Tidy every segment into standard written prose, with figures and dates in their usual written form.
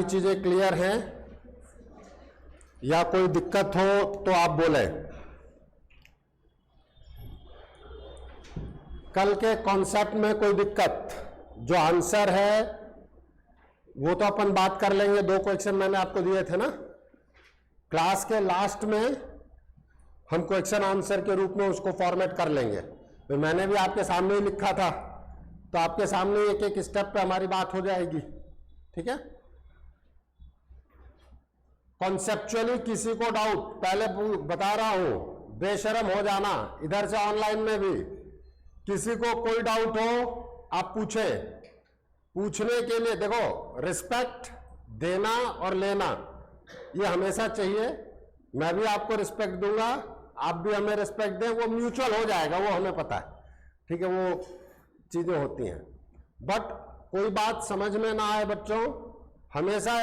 सारी चीजें क्लियर हैं या कोई दिक्कत हो तो आप बोले। कल के कॉन्सेप्ट में कोई दिक्कत, जो आंसर है वो तो अपन बात कर लेंगे। 2 क्वेश्चन मैंने आपको दिए थे ना, क्लास के लास्ट में हम क्वेश्चन आंसर के रूप में उसको फॉर्मेट कर लेंगे। तो मैंने भी आपके सामने ही लिखा था, तो आपके सामने एक एक स्टेप पे हमारी बात हो जाएगी। ठीक है, कॉन्सेप्चुअली किसी को डाउट, पहले बता रहा हूं, बेशरम हो जाना। इधर से ऑनलाइन में भी किसी को कोई डाउट हो आप पूछे। पूछने के लिए देखो, रिस्पेक्ट देना और लेना ये हमेशा चाहिए। मैं भी आपको रिस्पेक्ट दूंगा, आप भी हमें रिस्पेक्ट दें, वो म्यूचुअल हो जाएगा, वो हमें पता है। ठीक है, वो चीजें होती हैं। बट कोई बात समझ में ना आए बच्चों, हमेशा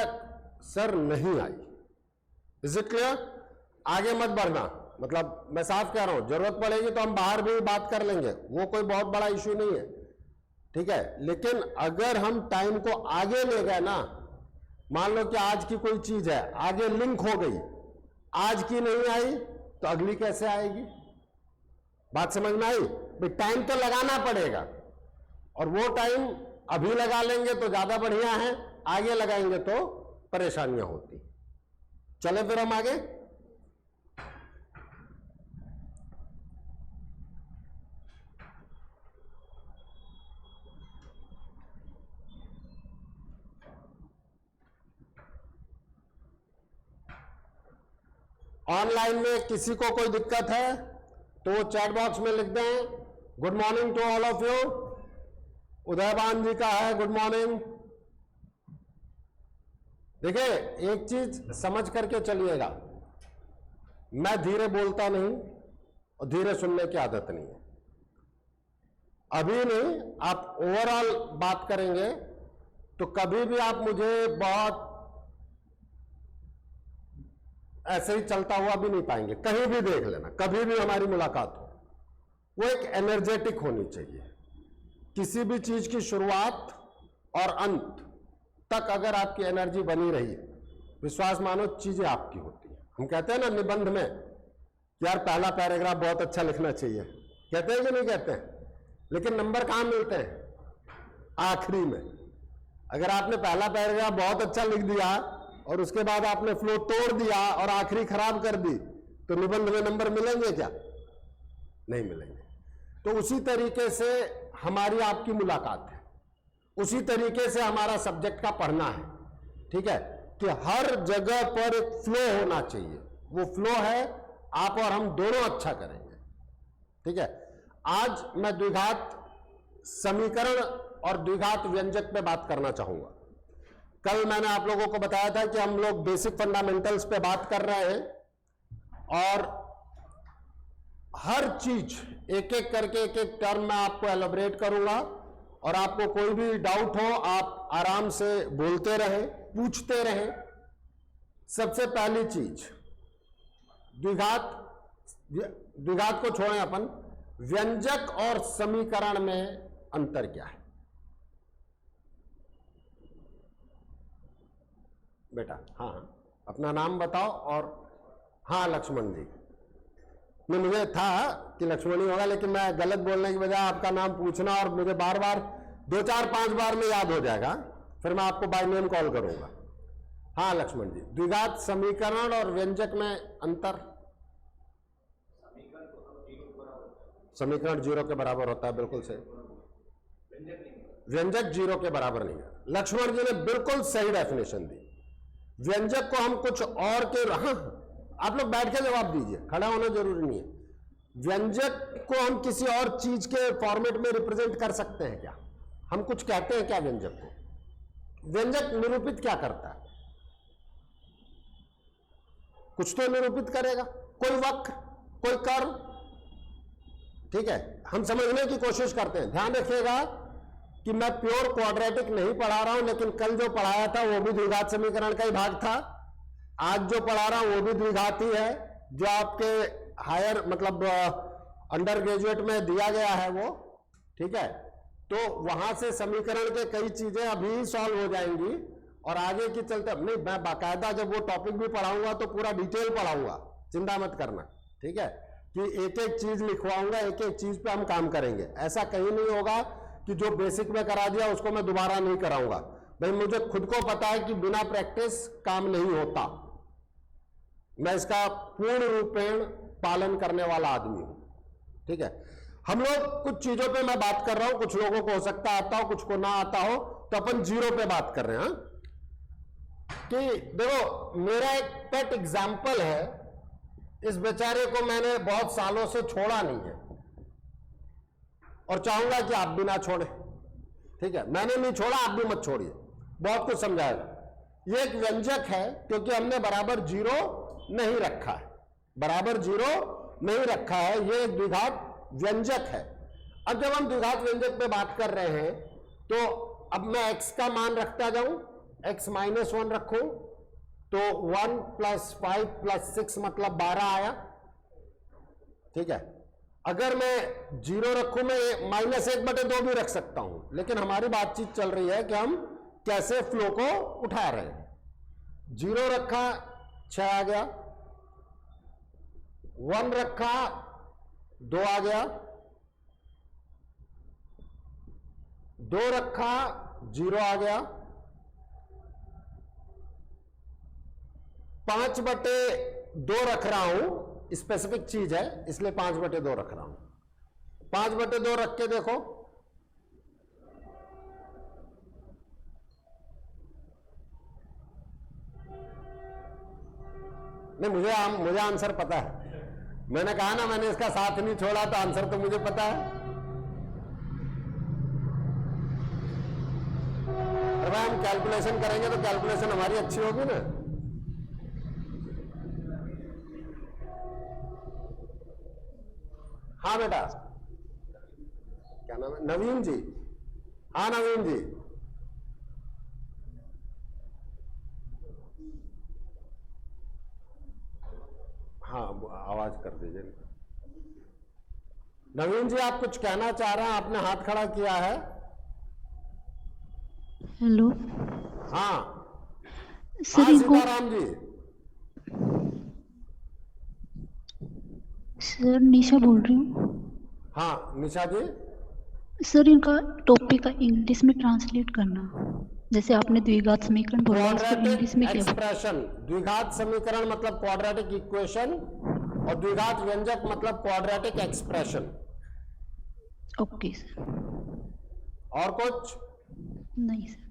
सर नहीं आई, इज इट क्लियर? आगे मत बढ़ना, मतलब मैं साफ कह रहा हूं, जरूरत पड़ेगी तो हम बाहर भी बात कर लेंगे, वो कोई बहुत बड़ा इश्यू नहीं है। ठीक है, लेकिन अगर हम टाइम को आगे ले गए ना, मान लो कि आज की कोई चीज है, आगे लिंक हो गई, आज की नहीं आई तो अगली कैसे आएगी? बात समझ में आई? भाई टाइम तो लगाना पड़ेगा, और वो टाइम अभी लगा लेंगे तो ज्यादा बढ़िया है, आगे लगाएंगे तो परेशानियां होती। चले फिर हम आगे। ऑनलाइन में किसी को कोई दिक्कत है तो चैट बॉक्स में लिख दें। Good morning to all of you. Udaybhan ji का है गुड मॉर्निंग। देखिए, एक चीज समझ करके चलिएगा, मैं धीरे बोलता नहीं और धीरे सुनने की आदत नहीं है। अभी नहीं, आप ओवरऑल बात करेंगे तो कभी भी आप मुझे बहुत ऐसे ही चलता हुआ भी नहीं पाएंगे। कहीं भी देख लेना, कभी भी हमारी मुलाकात हो, वो एक एनर्जेटिक होनी चाहिए। किसी भी चीज की शुरुआत और अंत तक अगर आपकी एनर्जी बनी रही, विश्वास मानो चीजें आपकी होती है। हम कहते हैं ना निबंध में, यार पहला पैराग्राफ बहुत अच्छा लिखना चाहिए, कहते हैं कि नहीं कहते हैं? लेकिन नंबर कहां मिलते हैं? आखिरी में। अगर आपने पहला पैराग्राफ बहुत अच्छा लिख दिया और उसके बाद आपने फ्लो तोड़ दिया और आखिरी खराब कर दी, तो निबंध में नंबर मिलेंगे क्या? नहीं मिलेंगे। तो उसी तरीके से हमारी आपकी मुलाकात है, उसी तरीके से हमारा सब्जेक्ट का पढ़ना है। ठीक है, कि हर जगह पर एक फ्लो होना चाहिए। वो फ्लो है, आप और हम दोनों अच्छा करेंगे। ठीक है, आज मैं द्विघात समीकरण और द्विघात व्यंजक पे बात करना चाहूंगा। कल मैंने आप लोगों को बताया था कि हम लोग बेसिक फंडामेंटल्स पे बात कर रहे हैं, और हर चीज एक एक करके एक एक टर्म में आपको एलोबरेट करूंगा, और आपको कोई भी डाउट हो आप आराम से बोलते रहें, पूछते रहें। सबसे पहली चीज, द्विघात को छोड़ें अपन, व्यंजक और समीकरण में अंतर क्या है? बेटा हाँ, अपना नाम बताओ। और हाँ लक्ष्मण जी, नहीं मुझे था कि लक्ष्मण ही होगा, लेकिन मैं गलत बोलने की बजाय आपका नाम पूछना, और मुझे बार बार 2 4 5 बार में याद हो जाएगा, फिर मैं आपको बाय नेम कॉल करूंगा। हाँ लक्ष्मण जी, द्विघात समीकरण और व्यंजक में अंतर। समीकरण 0 के बराबर होता है, बिल्कुल सही। व्यंजक 0 के बराबर नहीं है। लक्ष्मण जी ने बिल्कुल सही डेफिनेशन दी। व्यंजक को हम कुछ और के, हाँ आप लोग बैठ के जवाब दीजिए, खड़ा होना जरूरी नहीं है। व्यंजक को हम किसी और चीज के फॉर्मेट में रिप्रेजेंट कर सकते हैं क्या? हम कुछ कहते हैं क्या व्यंजक को? व्यंजक निरूपित क्या करता है? कुछ तो निरूपित करेगा, कोई वक्र, कोई कर्व। ठीक है, हम समझने की कोशिश करते हैं। ध्यान रखिएगा कि मैं प्योर क्वाड्रेटिक नहीं पढ़ा रहा हूं, लेकिन कल जो पढ़ाया था वो भी द्विघात समीकरण का ही भाग था। आज जो पढ़ा रहा हूं वो भी द्विघात ही है, जो आपके हायर मतलब अंडर ग्रेजुएट में दिया गया है वो। ठीक है, तो वहां से समीकरण के कई चीजें अभी सॉल्व हो जाएंगी, और आगे की चलते नहीं, मैं बाकायदा जब वो टॉपिक भी पढ़ाऊंगा तो पूरा डिटेल पढ़ाऊंगा, चिंता मत करना, ठीक है, कि एक एक चीज लिखवाऊंगा, एक एक चीज पे हम काम करेंगे। ऐसा कहीं नहीं होगा कि जो बेसिक में करा दिया उसको मैं दोबारा नहीं कराऊंगा। भाई मुझे खुद को पता है कि बिना प्रैक्टिस काम नहीं होता, मैं इसका पूर्ण रूपेण पालन करने वाला आदमी हूं, ठीक है। हम लोग कुछ चीजों पे मैं बात कर रहा हूं, कुछ लोगों को हो सकता आता हो, कुछ को ना आता हो, तो अपन जीरो पे बात कर रहे हैं। कि देखो मेरा एक पेट एग्जाम्पल है, इस बेचारे को मैंने बहुत सालों से छोड़ा नहीं है और चाहूंगा कि आप भी ना छोड़े, ठीक है। मैंने नहीं छोड़ा, आप भी मत छोड़िए, बहुत कुछ समझाएगा। ये एक व्यंजक है क्योंकि हमने बराबर जीरो नहीं रखा है, बराबर जीरो नहीं रखा है, ये एक द्विघात व्यंजक है। अब जब हम द्विघात व्यंजक पे बात कर रहे हैं तो अब मैं x का मान रखता जाऊं, x -1 रखूं तो 1 + 5 + 6 मतलब 12 आया, ठीक है। अगर मैं जीरो रखूं, मैं -1/2 भी रख सकता हूं, लेकिन हमारी बातचीत चल रही है कि हम कैसे फ्लो को उठा रहे हैं। जीरो रखा 6 आ गया, 1 रखा 2 आ गया, 2 रखा 0 आ गया, 5/2 रख रहा हूं, स्पेसिफिक चीज है इसलिए 5/2 रख रहा हूं। 5/2 रख के देखो, नहीं मुझे आंसर पता है, मैंने कहा ना मैंने इसका साथ नहीं छोड़ा, तो आंसर तो मुझे पता है। अरे भाई हम कैलकुलेशन करेंगे तो कैलकुलेशन हमारी अच्छी होगी ना। हाँ बेटा, क्या नाम है? नवीन जी। हाँ नवीन जी, हाँ आवाज कर दीजिए। नवीन जी आप कुछ कहना चाह रहे हैं, आपने हाथ खड़ा किया है। हेलो हाँ सर, हाँ इनको सीताराम जी। सर निशा बोल रही हूँ। हाँ निशा जी। सर इनका टॉपिक का इंग्लिश में ट्रांसलेट करना, जैसे आपने द्विघात समीकरण बोला, इसको इंग्लिश में क्वाड्रेटिक क्या? एक्सप्रेशन, द्विघात समीकरण मतलब क्वाड्रेटिक इक्वेशन, और द्विघात व्यंजक मतलब क्वाड्रेटिक एक्सप्रेशन। Okay sir. और कुछ नहीं सर।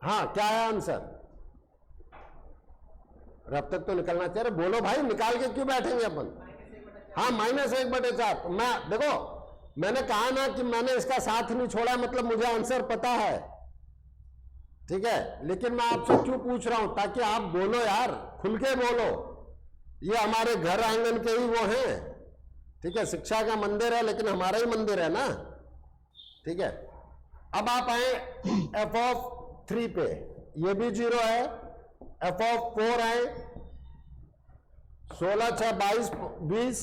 हाँ क्या है आंसर? अब तक तो निकलना चाहिए, बोलो भाई, निकाल के क्यों बैठेंगे अपन? हाँ -1/4। मैं देखो, मैंने कहा ना कि मैंने इसका साथ नहीं छोड़ा, मतलब मुझे आंसर पता है, ठीक है। लेकिन मैं आपसे क्यों पूछ रहा हूं, ताकि आप बोलो यार, खुल के बोलो। ये हमारे घर आंगन के ही वो हैं, ठीक है, शिक्षा का मंदिर है लेकिन हमारा ही मंदिर है ना, ठीक है। अब आप आए f(3) पे, ये भी 0 है, f(4) है, 16 6 22 20।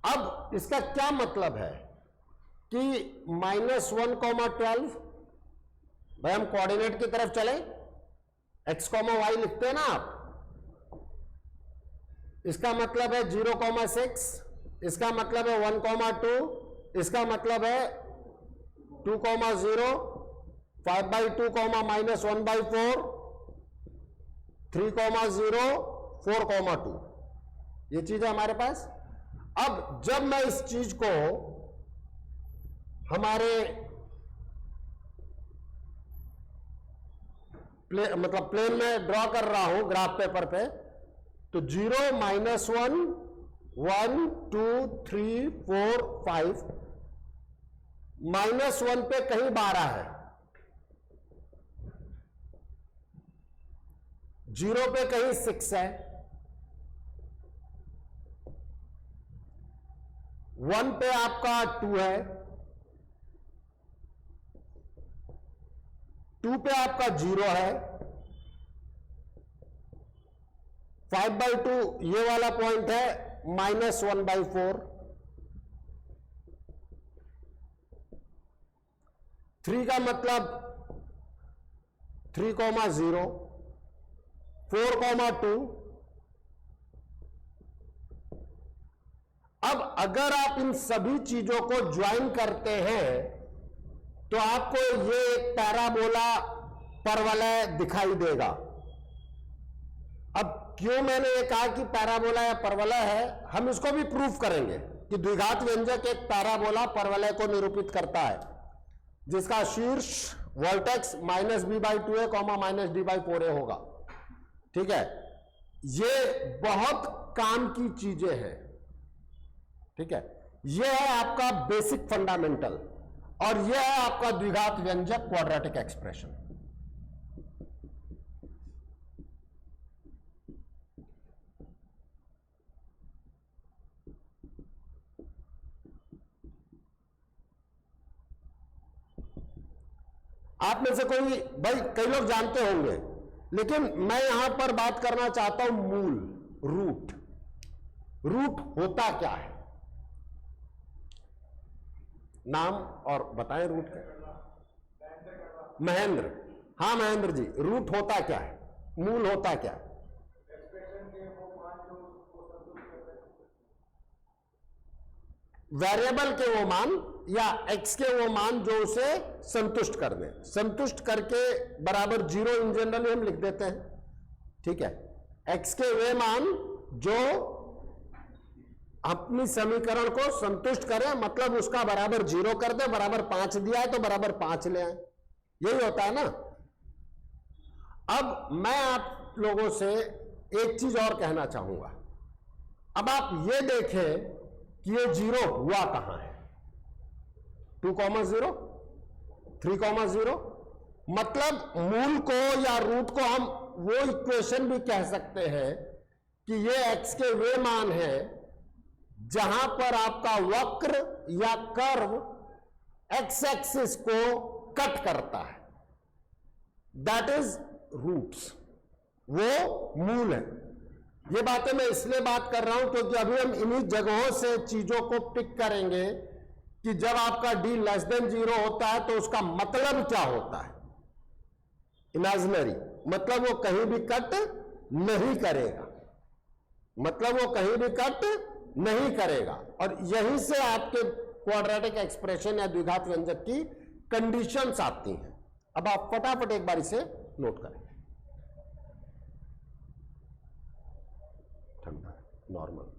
अब इसका क्या मतलब है कि -1, 12, भाई हम कोऑर्डिनेट की तरफ चले, x, y लिखते हैं ना आप, इसका मतलब है 0,6, इसका मतलब है 1,2, इसका मतलब है 2,0, 5/2, -1/4, 3,0, 4,2, ये चीज है हमारे पास। अब जब मैं इस चीज को हमारे मतलब प्लेन में ड्रॉ कर रहा हूं ग्राफ पेपर पे, तो 0 -1 1 2 3 4 5, -1 पे कहीं 12 है, 0 पे कहीं 6 है, 1 पे आपका 2 है, 2 पे आपका 0 है, 5/2 ये वाला पॉइंट है, -1/4, 3 का मतलब 3,0, 4,2। अब अगर आप इन सभी चीजों को ज्वाइन करते हैं तो आपको ये एक पैराबोला परवलय दिखाई देगा। अब क्यों मैंने ये कहा कि पैराबोला या परवलय है, हम इसको भी प्रूफ करेंगे कि द्विघात व्यंजक एक पैराबोला परवलय को निरूपित करता है जिसका शीर्ष वर्टेक्स -b/2a, -d/4a होगा। ठीक है, ये बहुत काम की चीजें हैं। ठीक है, यह है आपका बेसिक फंडामेंटल और यह है आपका द्विघात व्यंजक क्वाड्रेटिक एक्सप्रेशन। आप में से कोई भाई कई लोग जानते होंगे, लेकिन मैं यहां पर बात करना चाहता हूं मूल, रूट। रूट होता क्या है? नाम और बताएं रूट का। महेंद्र, हाँ महेंद्र जी, रूट होता क्या है, मूल होता क्या है? वेरिएबल के वो मान या एक्स के वो मान जो उसे संतुष्ट कर दें। संतुष्ट करके बराबर 0 इन जनरल हम लिख देते हैं। ठीक है, एक्स के वे मान जो अपनी समीकरण को संतुष्ट करें, मतलब उसका बराबर 0 कर दे। बराबर 5 दिया है तो बराबर 5 ले आए, यही होता है ना। अब मैं आप लोगों से एक चीज और कहना चाहूंगा। अब आप ये देखें कि ये 0 हुआ कहां है। 2,0, 3,0, मतलब मूल को या रूट को हम वो इक्वेशन भी कह सकते हैं कि ये एक्स के वे मान है जहां पर आपका वक्र या कर्व एक्स एक्सिस को कट करता है, दैट इज रूट्स, वो मूल है। ये बातें मैं इसलिए बात कर रहा हूं क्योंकि अभी हम इन्हीं जगहों से चीजों को पिक करेंगे कि जब आपका d <0 होता है तो उसका मतलब क्या होता है। इमेजिनरी मतलब वो कहीं भी कट नहीं करेगा, मतलब वो कहीं भी कट नहीं करेगा। और यहीं से आपके क्वाड्रेटिक एक्सप्रेशन या द्विघात व्यंजक की कंडीशंस आती हैं। अब आप फटाफट एक बार इसे नोट करें। ठंडा नॉर्मल,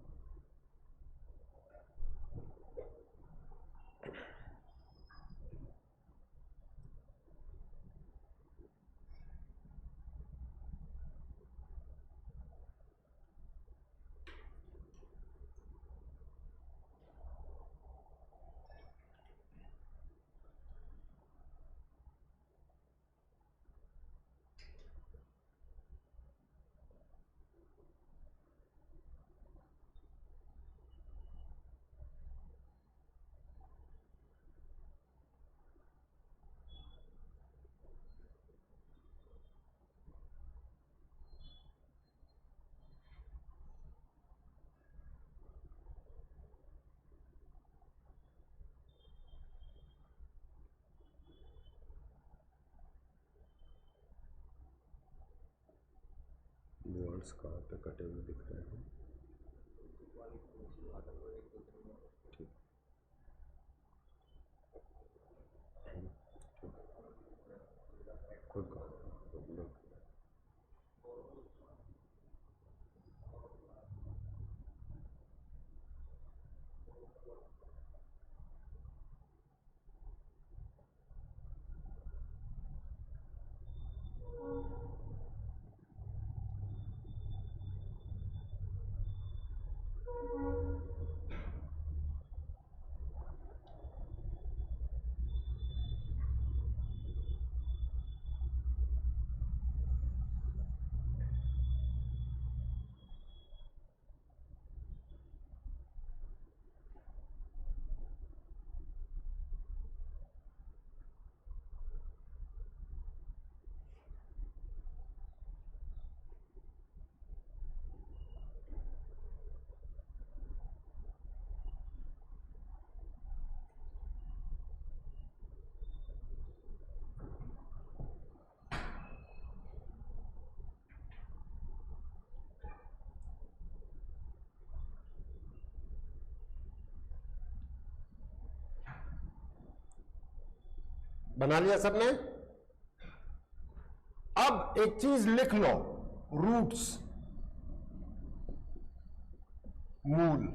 वर्ड्स कहाँ पे कटे हुए दिख रहे हैं? ठीक, कोई प्रॉब्लम। बना लिया सबने? अब एक चीज लिख लो, रूट्स, मूल।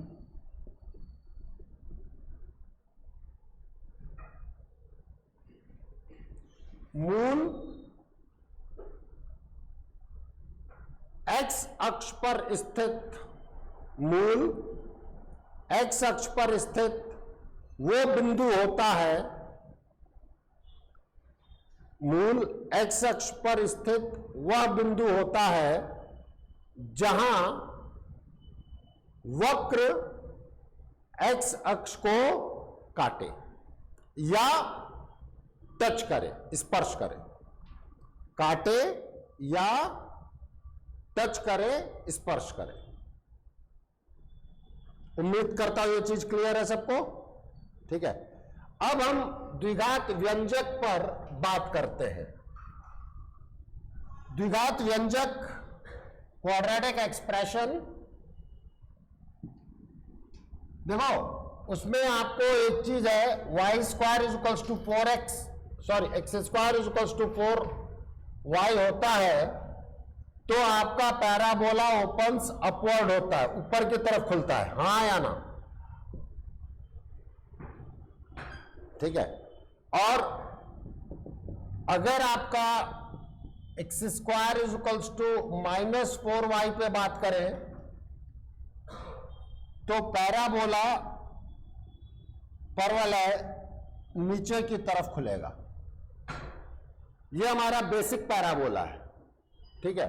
मूल एक्स अक्ष पर स्थित, मूल एक्स अक्ष पर स्थित वो बिंदु होता है, मूल एक्स अक्ष पर स्थित वह बिंदु होता है जहां वक्र एक्स अक्ष को काटे या टच करे, स्पर्श करे, काटे या टच करे, स्पर्श करे। उम्मीद करता हूं ये चीज क्लियर है सबको, ठीक है। अब हम द्विघात व्यंजक पर बात करते हैं। द्विघात व्यंजक, क्वाड्रेटिक एक्सप्रेशन, देखो उसमें आपको एक चीज है, Y square is equals to 4x, sorry X square is equals to 4y होता है, तो आपका पैराबोला ओपन्स अपवर्ड होता है, ऊपर की तरफ खुलता है, हाँ या ना? ठीक है। और अगर आपका X square is equals to -4y पे बात करें तो पैराबोला परवलय नीचे की तरफ खुलेगा। यह हमारा बेसिक पैराबोला है, ठीक है।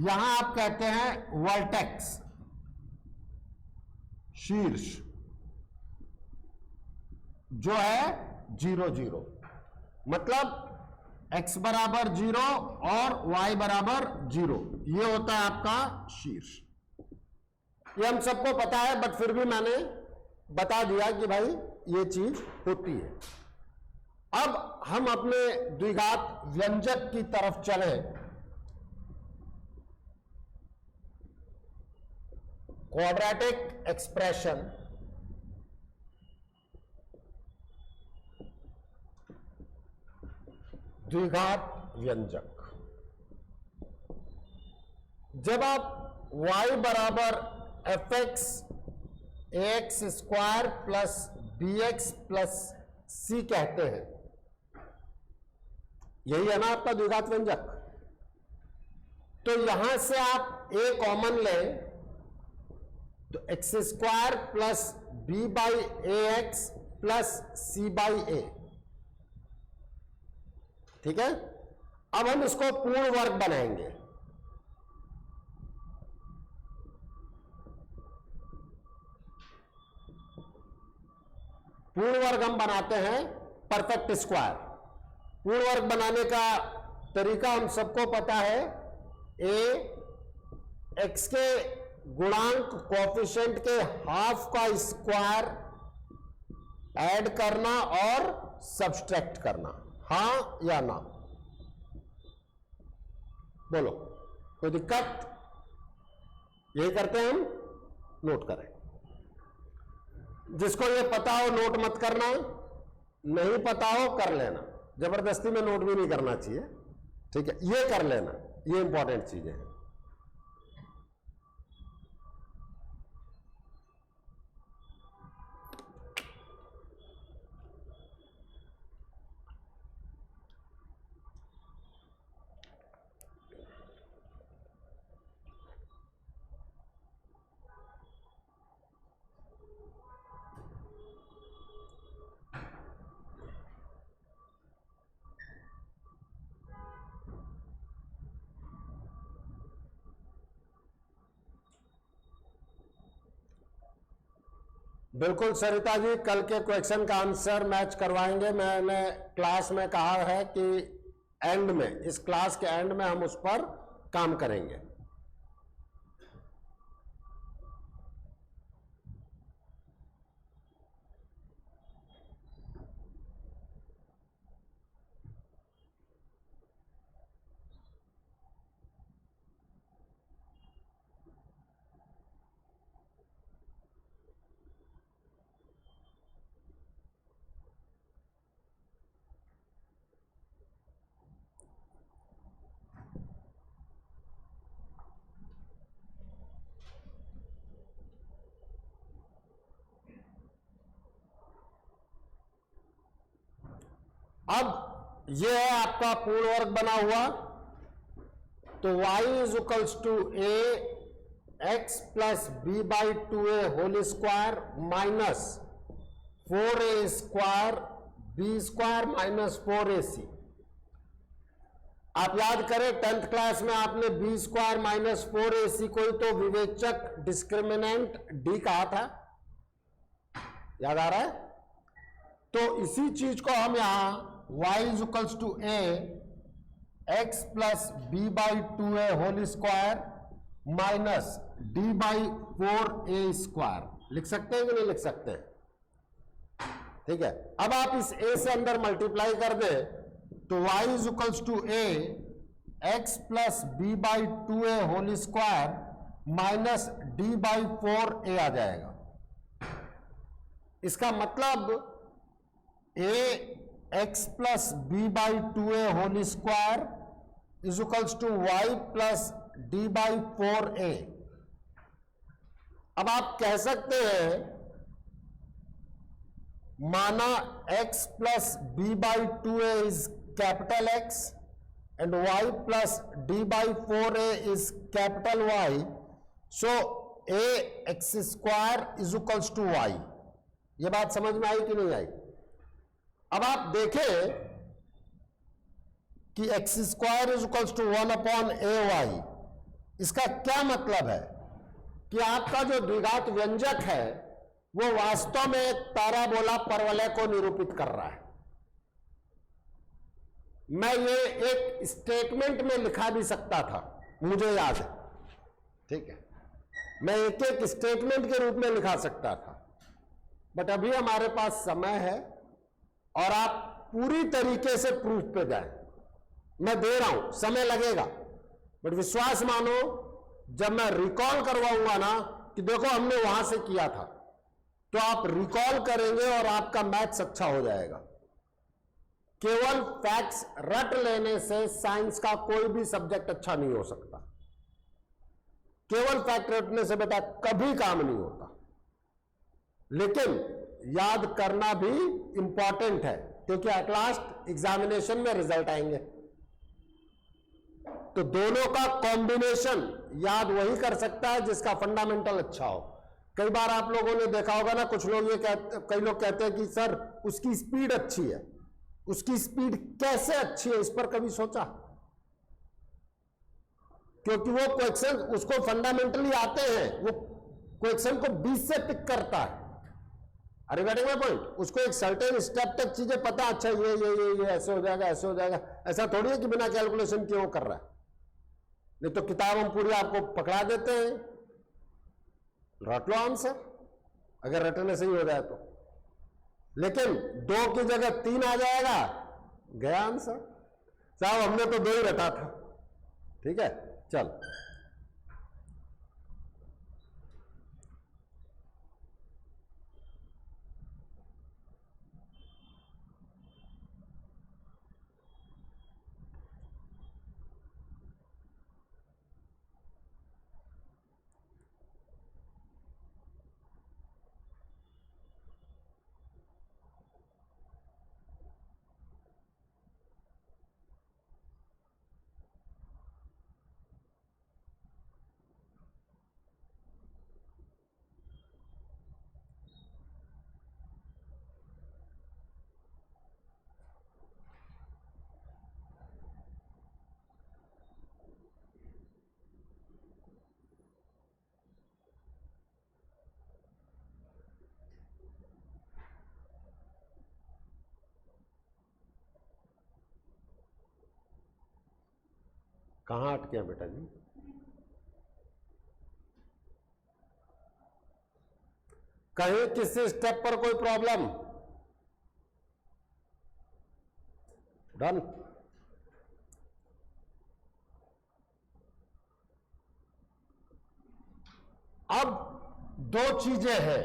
यहां आप कहते हैं वर्टेक्स, शीर्ष जो है 0 0, मतलब x बराबर 0 और y बराबर 0, ये होता है आपका शीर्ष। ये हम सबको पता है, बट फिर भी मैंने बता दिया कि भाई ये चीज होती है। अब हम अपने द्विघात व्यंजक की तरफ चलें। क्वाड्रेटिक एक्सप्रेशन, द्विघात व्यंजक, जब आप y बराबर fx ax square plus bx plus c कहते हैं, यही है ना आपका द्विघात व्यंजक। तो यहां से आप a कॉमन लें तो X square plus B by A X plus C by A, ठीक है। अब हम इसको पूर्ण वर्ग बनाएंगे। पूर्ण वर्ग हम बनाते हैं परफेक्ट स्क्वायर। पूर्ण वर्ग बनाने का तरीका हम सबको पता है, ए एक्स के गुणांक कोएफिशिएंट के हाफ का स्क्वायर ऐड करना और सब्सट्रैक्ट करना, हाँ या ना? बोलो, कोई दिक्कत? यही करते हैं हम, नोट करें। जिसको ये पता हो नोट मत करना, नहीं पता हो कर लेना, जबरदस्ती में नोट भी नहीं करना चाहिए, ठीक है। ये कर लेना, ये इंपॉर्टेंट चीजें हैं। बिल्कुल सरिता जी, कल के क्वेश्चन का आंसर मैच करवाएंगे। मैंने क्लास में कहा है कि एंड में, इस क्लास के एंड में हम उस पर काम करेंगे। अब ये है आपका पूर्ण वर्ग बना हुआ, तो y is equals to A X plus B by 2a whole square minus 4a square B square minus 4ac। आप याद करें 10th क्लास में आपने बी स्क्वायर माइनस 4ac को ही तो विवेचक डिस्क्रिमिनेंट डी कहा था, याद आ रहा है? तो इसी चीज को हम यहां y is equals to A X plus B by 2a whole square minus D by 4a square लिख सकते हैं कि नहीं लिख सकते हैं? ठीक है, अब आप इस a से अंदर मल्टीप्लाई कर दे तो y is equals to A X plus B by 2a whole square minus D by 4a आ जाएगा। इसका मतलब a X plus B by 2a whole square is equals to Y plus D by 4a। अब आप कह सकते हैं माना x plus B by 2a is capital X and y plus D by 4a is capital Y, so a X square is equals to y। ये बात समझ में आई कि नहीं आई? अब आप देखें कि X square is equals to 1 upon A Y. इसका क्या मतलब है कि आपका जो द्विघात व्यंजक है वो वास्तव में एक पैराबोला परवलय को निरूपित कर रहा है। मैं ये एक स्टेटमेंट में लिखा भी सकता था, मुझे याद है, ठीक है, मैं एक एक स्टेटमेंट के रूप में लिखा सकता था, बट अभी हमारे पास समय है और आप पूरी तरीके से प्रूफ पे जाएं। मैं दे रहा हूं, समय लगेगा, बट विश्वास मानो जब मैं रिकॉल करवाऊंगा ना कि देखो हमने वहां से किया था, तो आप रिकॉल करेंगे और आपका मैथ्स अच्छा हो जाएगा। केवल फैक्ट्स रट लेने से साइंस का कोई भी सब्जेक्ट अच्छा नहीं हो सकता। केवल फैक्ट रटने से बेटा कभी काम नहीं होता, लेकिन याद करना भी इंपॉर्टेंट है, क्योंकि एट लास्ट एग्जामिनेशन में रिजल्ट आएंगे। तो दोनों का कॉम्बिनेशन याद वही कर सकता है जिसका फंडामेंटल अच्छा हो। कई बार आप लोगों ने देखा होगा ना, कुछ लोग कई लोग कहते हैं कि सर उसकी स्पीड अच्छी है। उसकी स्पीड कैसे अच्छी है, इस पर कभी सोचा? क्योंकि वो क्वेश्चन उसको फंडामेंटली आते हैं, वो क्वेश्चन को 20 से पिक करता है। अरे गेटिंग माय पॉइंट? उसको एक सर्टेन स्टेप तक चीजें पता, अच्छा ये ऐसे हो जाएगा, ऐसे हो जाएगा। ऐसा थोड़ी है कि बिना कैलकुलेशन किए वो कर रहा है। नहीं तो किताब हम पूरी आपको पकड़ा देते हैं, रट लो आंसर, अगर रटने से ही हो जाए तो। लेकिन 2 की जगह 3 आ जाएगा, गया आंसर। साहब हमने तो 2 ही रटा था। ठीक है, चल कहां अटके हैं बेटा जी? कहीं किसी स्टेप पर कोई प्रॉब्लम? डन। अब 2 चीजें हैं।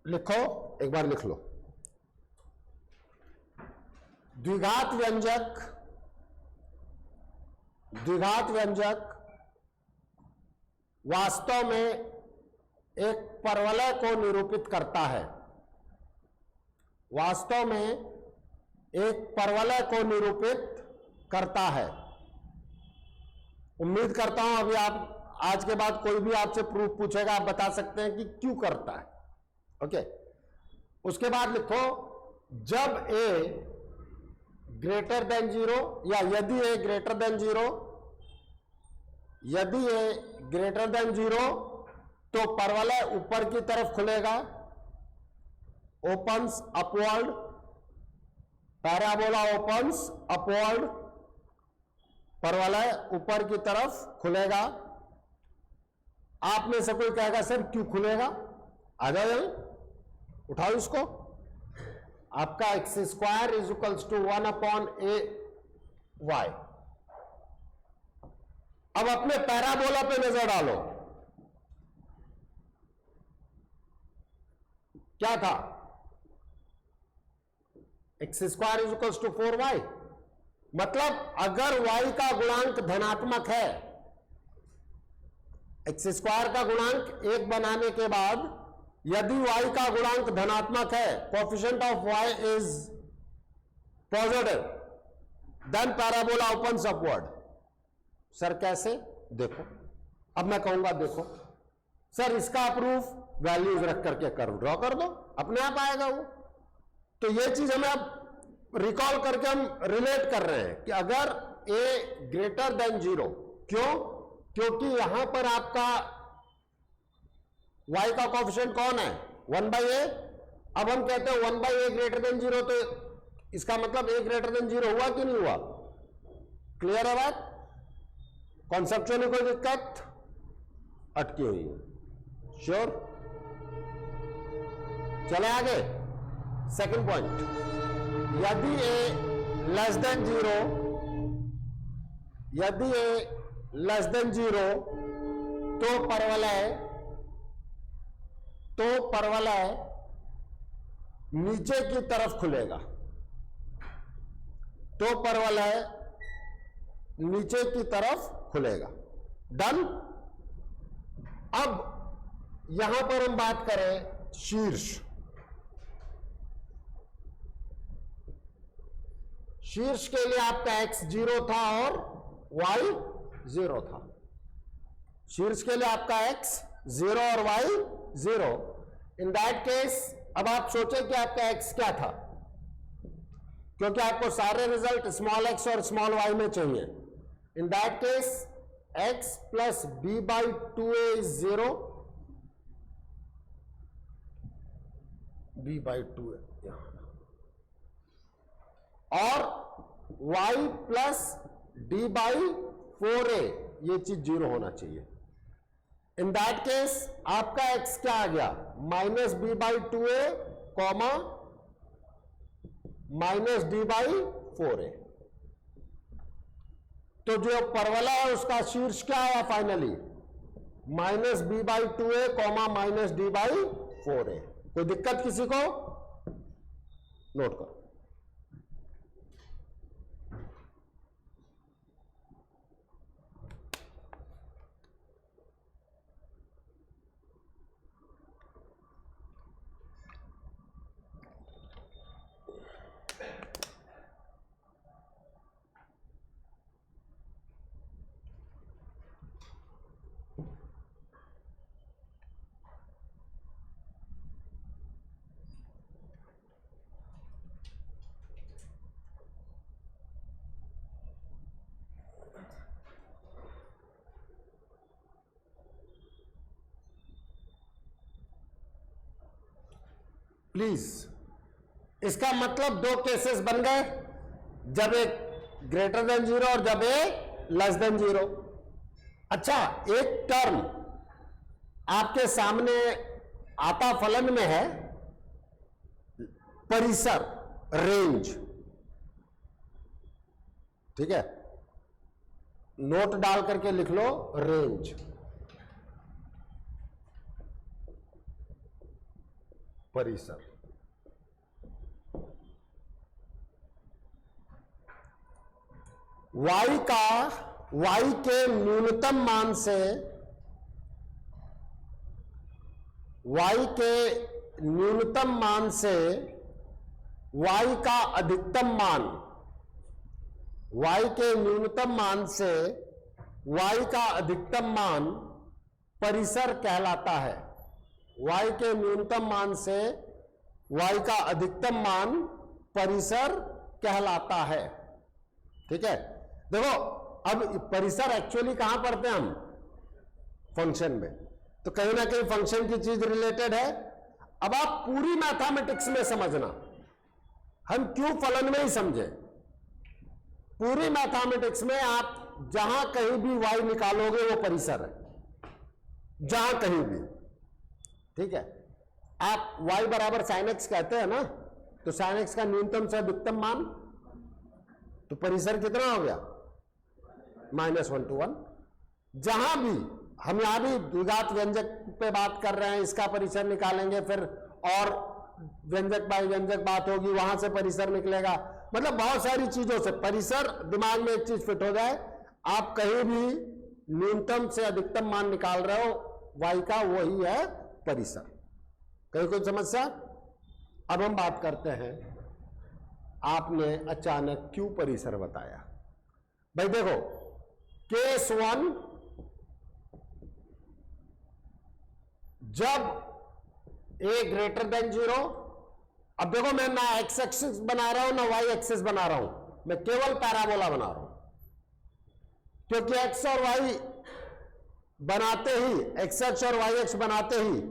लिखो, एक बार लिख लो। द्विघात व्यंजक वास्तव में एक परवलय को निरूपित करता है, वास्तव में एक परवलय को निरूपित करता है। उम्मीद करता हूं अभी आप आज के बाद कोई भी आपसे प्रूफ पूछेगा, आप बता सकते हैं कि क्यों करता है। ओके, उसके बाद लिखो जब a ग्रेटर देन 0 या यदि a ग्रेटर देन 0, यदि a ग्रेटर देन 0 तो परवलय ऊपर की तरफ खुलेगा, opens upward, parabola opens upward, परवलय ऊपर की तरफ खुलेगा। आप में से कोई कहेगा सर क्यों खुलेगा? आ जाओ, उठाओ इसको। आपका X square is equals to 1/a y। अब अपने पैराबोला पे नजर डालो, क्या था? X square is equals to 4y। मतलब अगर y का गुणांक धनात्मक है, एक्स स्क्वायर का गुणांक 1 बनाने के बाद यदि y का गुणांक धनात्मक है, coefficient of y is positive, then parabola opens upward. Sir कैसे? देखो, अब मैं कहूंगा देखो सर इसका प्रूफ वैल्यूज रख करके कर्व ड्रॉ कर दो, अपने आप आएगा वो। तो ये चीज हमें अब रिकॉल करके हम रिलेट कर रहे हैं कि अगर a ग्रेटर देन 0, क्यों? क्योंकि यहां पर आपका y का कोएफिशिएंट कौन है? 1/a। अब हम कहते हैं 1/a ग्रेटर देन 0, तो इसका मतलब a ग्रेटर देन 0 हुआ कि नहीं हुआ? क्लियर है बात? कॉन्सेप्चुअली कोई दिक्कत अटकी हुई है? श्योर? चले आगे। सेकंड पॉइंट, यदि a लेस देन 0, यदि a लेस देन 0 तो परवलय नीचे की तरफ खुलेगा, तो परवलय नीचे की तरफ खुलेगा। डन। अब यहां पर हम बात करें शीर्ष। शीर्ष के लिए आपका x 0 था और y 0 था। शीर्ष के लिए आपका x 0 और y 0। इन दैट केस अब आप सोचें कि आपका x क्या था, क्योंकि आपको सारे रिजल्ट स्मॉल x और स्मॉल y में चाहिए। In that case x plus b/2a is 0, b/2a और y प्लस d/4a, ये चीज 0 होना चाहिए। इन दैट केस आपका x क्या आ गया? Minus b/2a comma minus d/4a। तो जो परवलय है उसका शीर्ष क्या आया finally? Minus b/2a comma minus d/4a। कोई दिक्कत किसी को? नोट करो। प्लीज, इसका मतलब दो केसेस बन गए, जब एक ग्रेटर देन 0 और जब एक लेस देन 0। अच्छा, एक टर्म आपके सामने आता फलन में है परिसर, रेंज। ठीक है, नोट डाल करके लिख लो रेंज। परिसर। y के न्यूनतम मान से y के न्यूनतम मान से y का अधिकतम मान, y के न्यूनतम मान से y का अधिकतम मान परिसर कहलाता है। y के न्यूनतम मान से y का अधिकतम मान परिसर कहलाता है। ठीक है, देखो अब परिसर एक्चुअली कहां पढ़ते हैं हम? फंक्शन में, तो कहीं ना कहीं फंक्शन की चीज रिलेटेड है। अब आप पूरी मैथमेटिक्स में समझना, हम क्यों फलन में ही समझे। पूरी मैथमेटिक्स में आप जहां कहीं भी y निकालोगे वो परिसर है, जहां कहीं भी। ठीक है, आप y बराबर sin x कहते हैं ना, तो sin x का न्यूनतम से अधिकतम मान, तो परिसर कितना हो गया? -1 to 1। जहां भी हम यहां भी द्विघात व्यंजक पे बात कर रहे हैं, इसका परिसर निकालेंगे, फिर और व्यंजक बाई व्यंजक बात होगी, वहां से परिसर निकलेगा। मतलब बहुत सारी चीजों से परिसर, दिमाग में एक चीज फिट हो जाए, आप कहीं भी न्यूनतम से अधिकतम मान निकाल रहे हो y का, वही है परिसर। कहीं कोई समस्या? अब हम बात करते हैं, आपने अचानक क्यों परिसर बताया? भाई देखो, केस 1, जब a ग्रेटर देन 0, अब देखो मैं ना x एक्सिस बना रहा हूं ना y एक्सिस बना रहा हूं, मैं केवल पैराबोला बना रहा हूं, क्योंकि x और y बनाते ही, x और y एक्स बनाते ही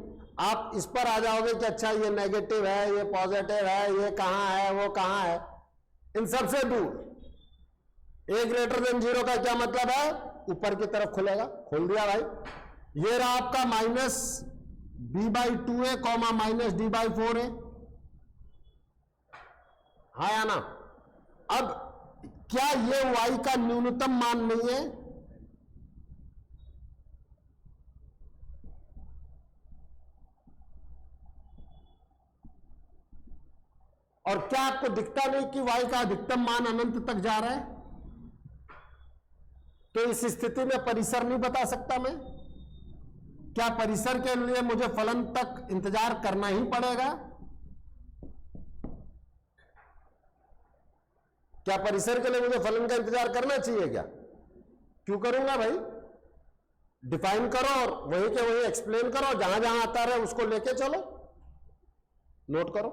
आप इस पर आ जाओगे कि अच्छा ये नेगेटिव है, ये पॉजिटिव है, ये कहां है, वो कहां है। इन सबसे दूर a ग्रेटर देन 0 का क्या मतलब है? ऊपर की तरफ खुलेगा, खोल दिया भाई। ये रहा आपका -b/2a, -d/4a, हाँ या ना? अब क्या ये y का न्यूनतम मान नहीं है? और क्या आपको दिखता नहीं कि y का अधिकतम मान अनंत तक जा रहा है? तो इस स्थिति में परिसर नहीं बता सकता मैं? क्या परिसर के लिए मुझे फलन तक इंतजार करना ही पड़ेगा? क्या परिसर के लिए मुझे फलन का इंतजार करना चाहिए क्या? क्यों करूंगा भाई? डिफाइन करो और वही के वही एक्सप्लेन करो, जहां जहां आता रहे उसको लेके चलो, नोट करो।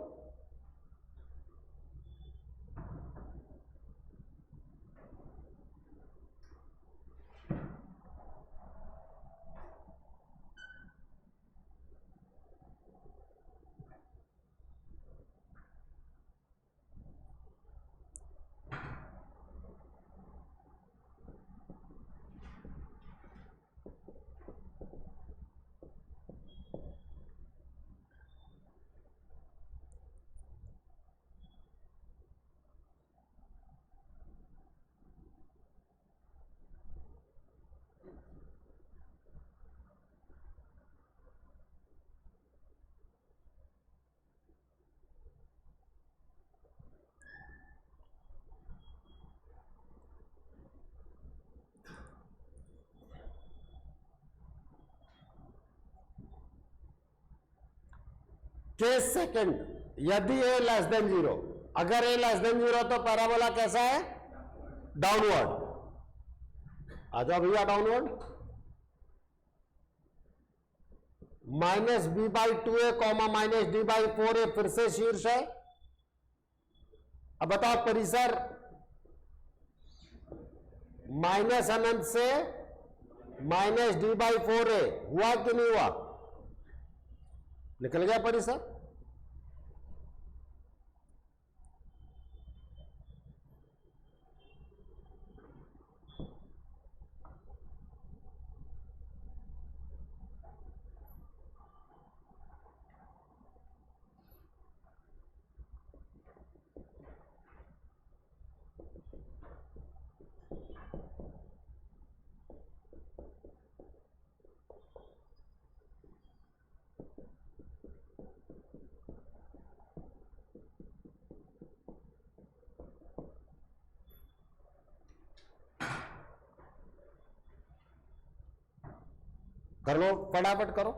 केस सेकंड, यदि a लेस देन 0, अगर a लेस देन 0 तो पैराबोला कैसा है? डाउनवर्ड। आ जाओ भैया डाउनवर्ड। -b/2a, -d/4a फिर से शीर्ष है। अब बताओ परिसर -अनंत से -d/4a हुआ कि नहीं हुआ? निकल गया परिसर। कर लो, फटाफट करो।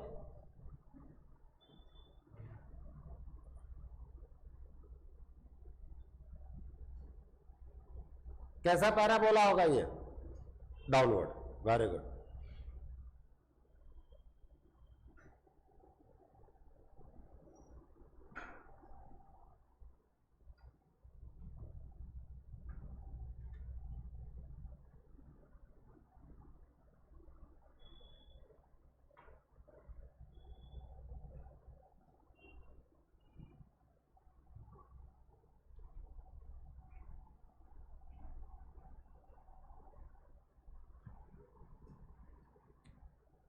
कैसा पैराबोला होगा ये? डाउनवर्ड। Very good.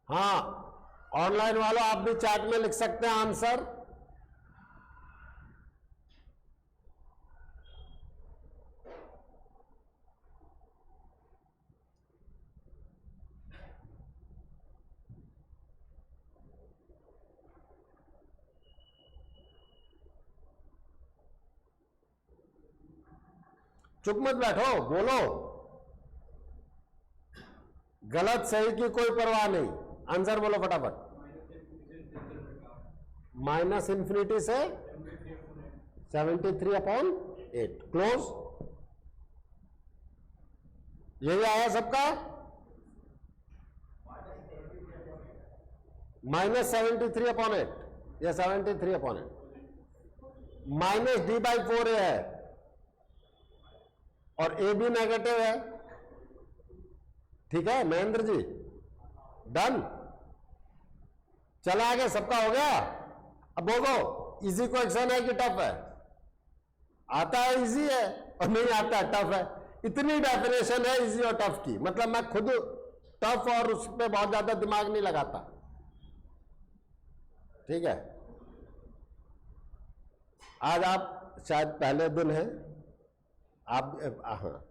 हाँ, ऑनलाइन वालों आप भी चैट में लिख सकते हैं आंसर। चुप मत बैठो, बोलो। गलत सही की कोई परवाह नहीं, आंसर बोलो फटाफट। माइनस इंफिनिटी से 73/8 क्लोज। यही आया सबका? माइनस 73/8 या 73/8 माइनस d/4 है और ए भी नेगेटिव है। ठीक है महेंद्र जी, डन। चला आगे, सबका हो गया। अब बोलो इजी क्वेश्चन है कि टफ है? आता है इजी है और नहीं आता है टफ है। इतनी डेफिनेशन है इजी और टफ की, मतलब मैं खुद टफ और उस पर बहुत ज्यादा दिमाग नहीं लगाता। ठीक है, आज आप शायद पहले दिन है, आप हाँ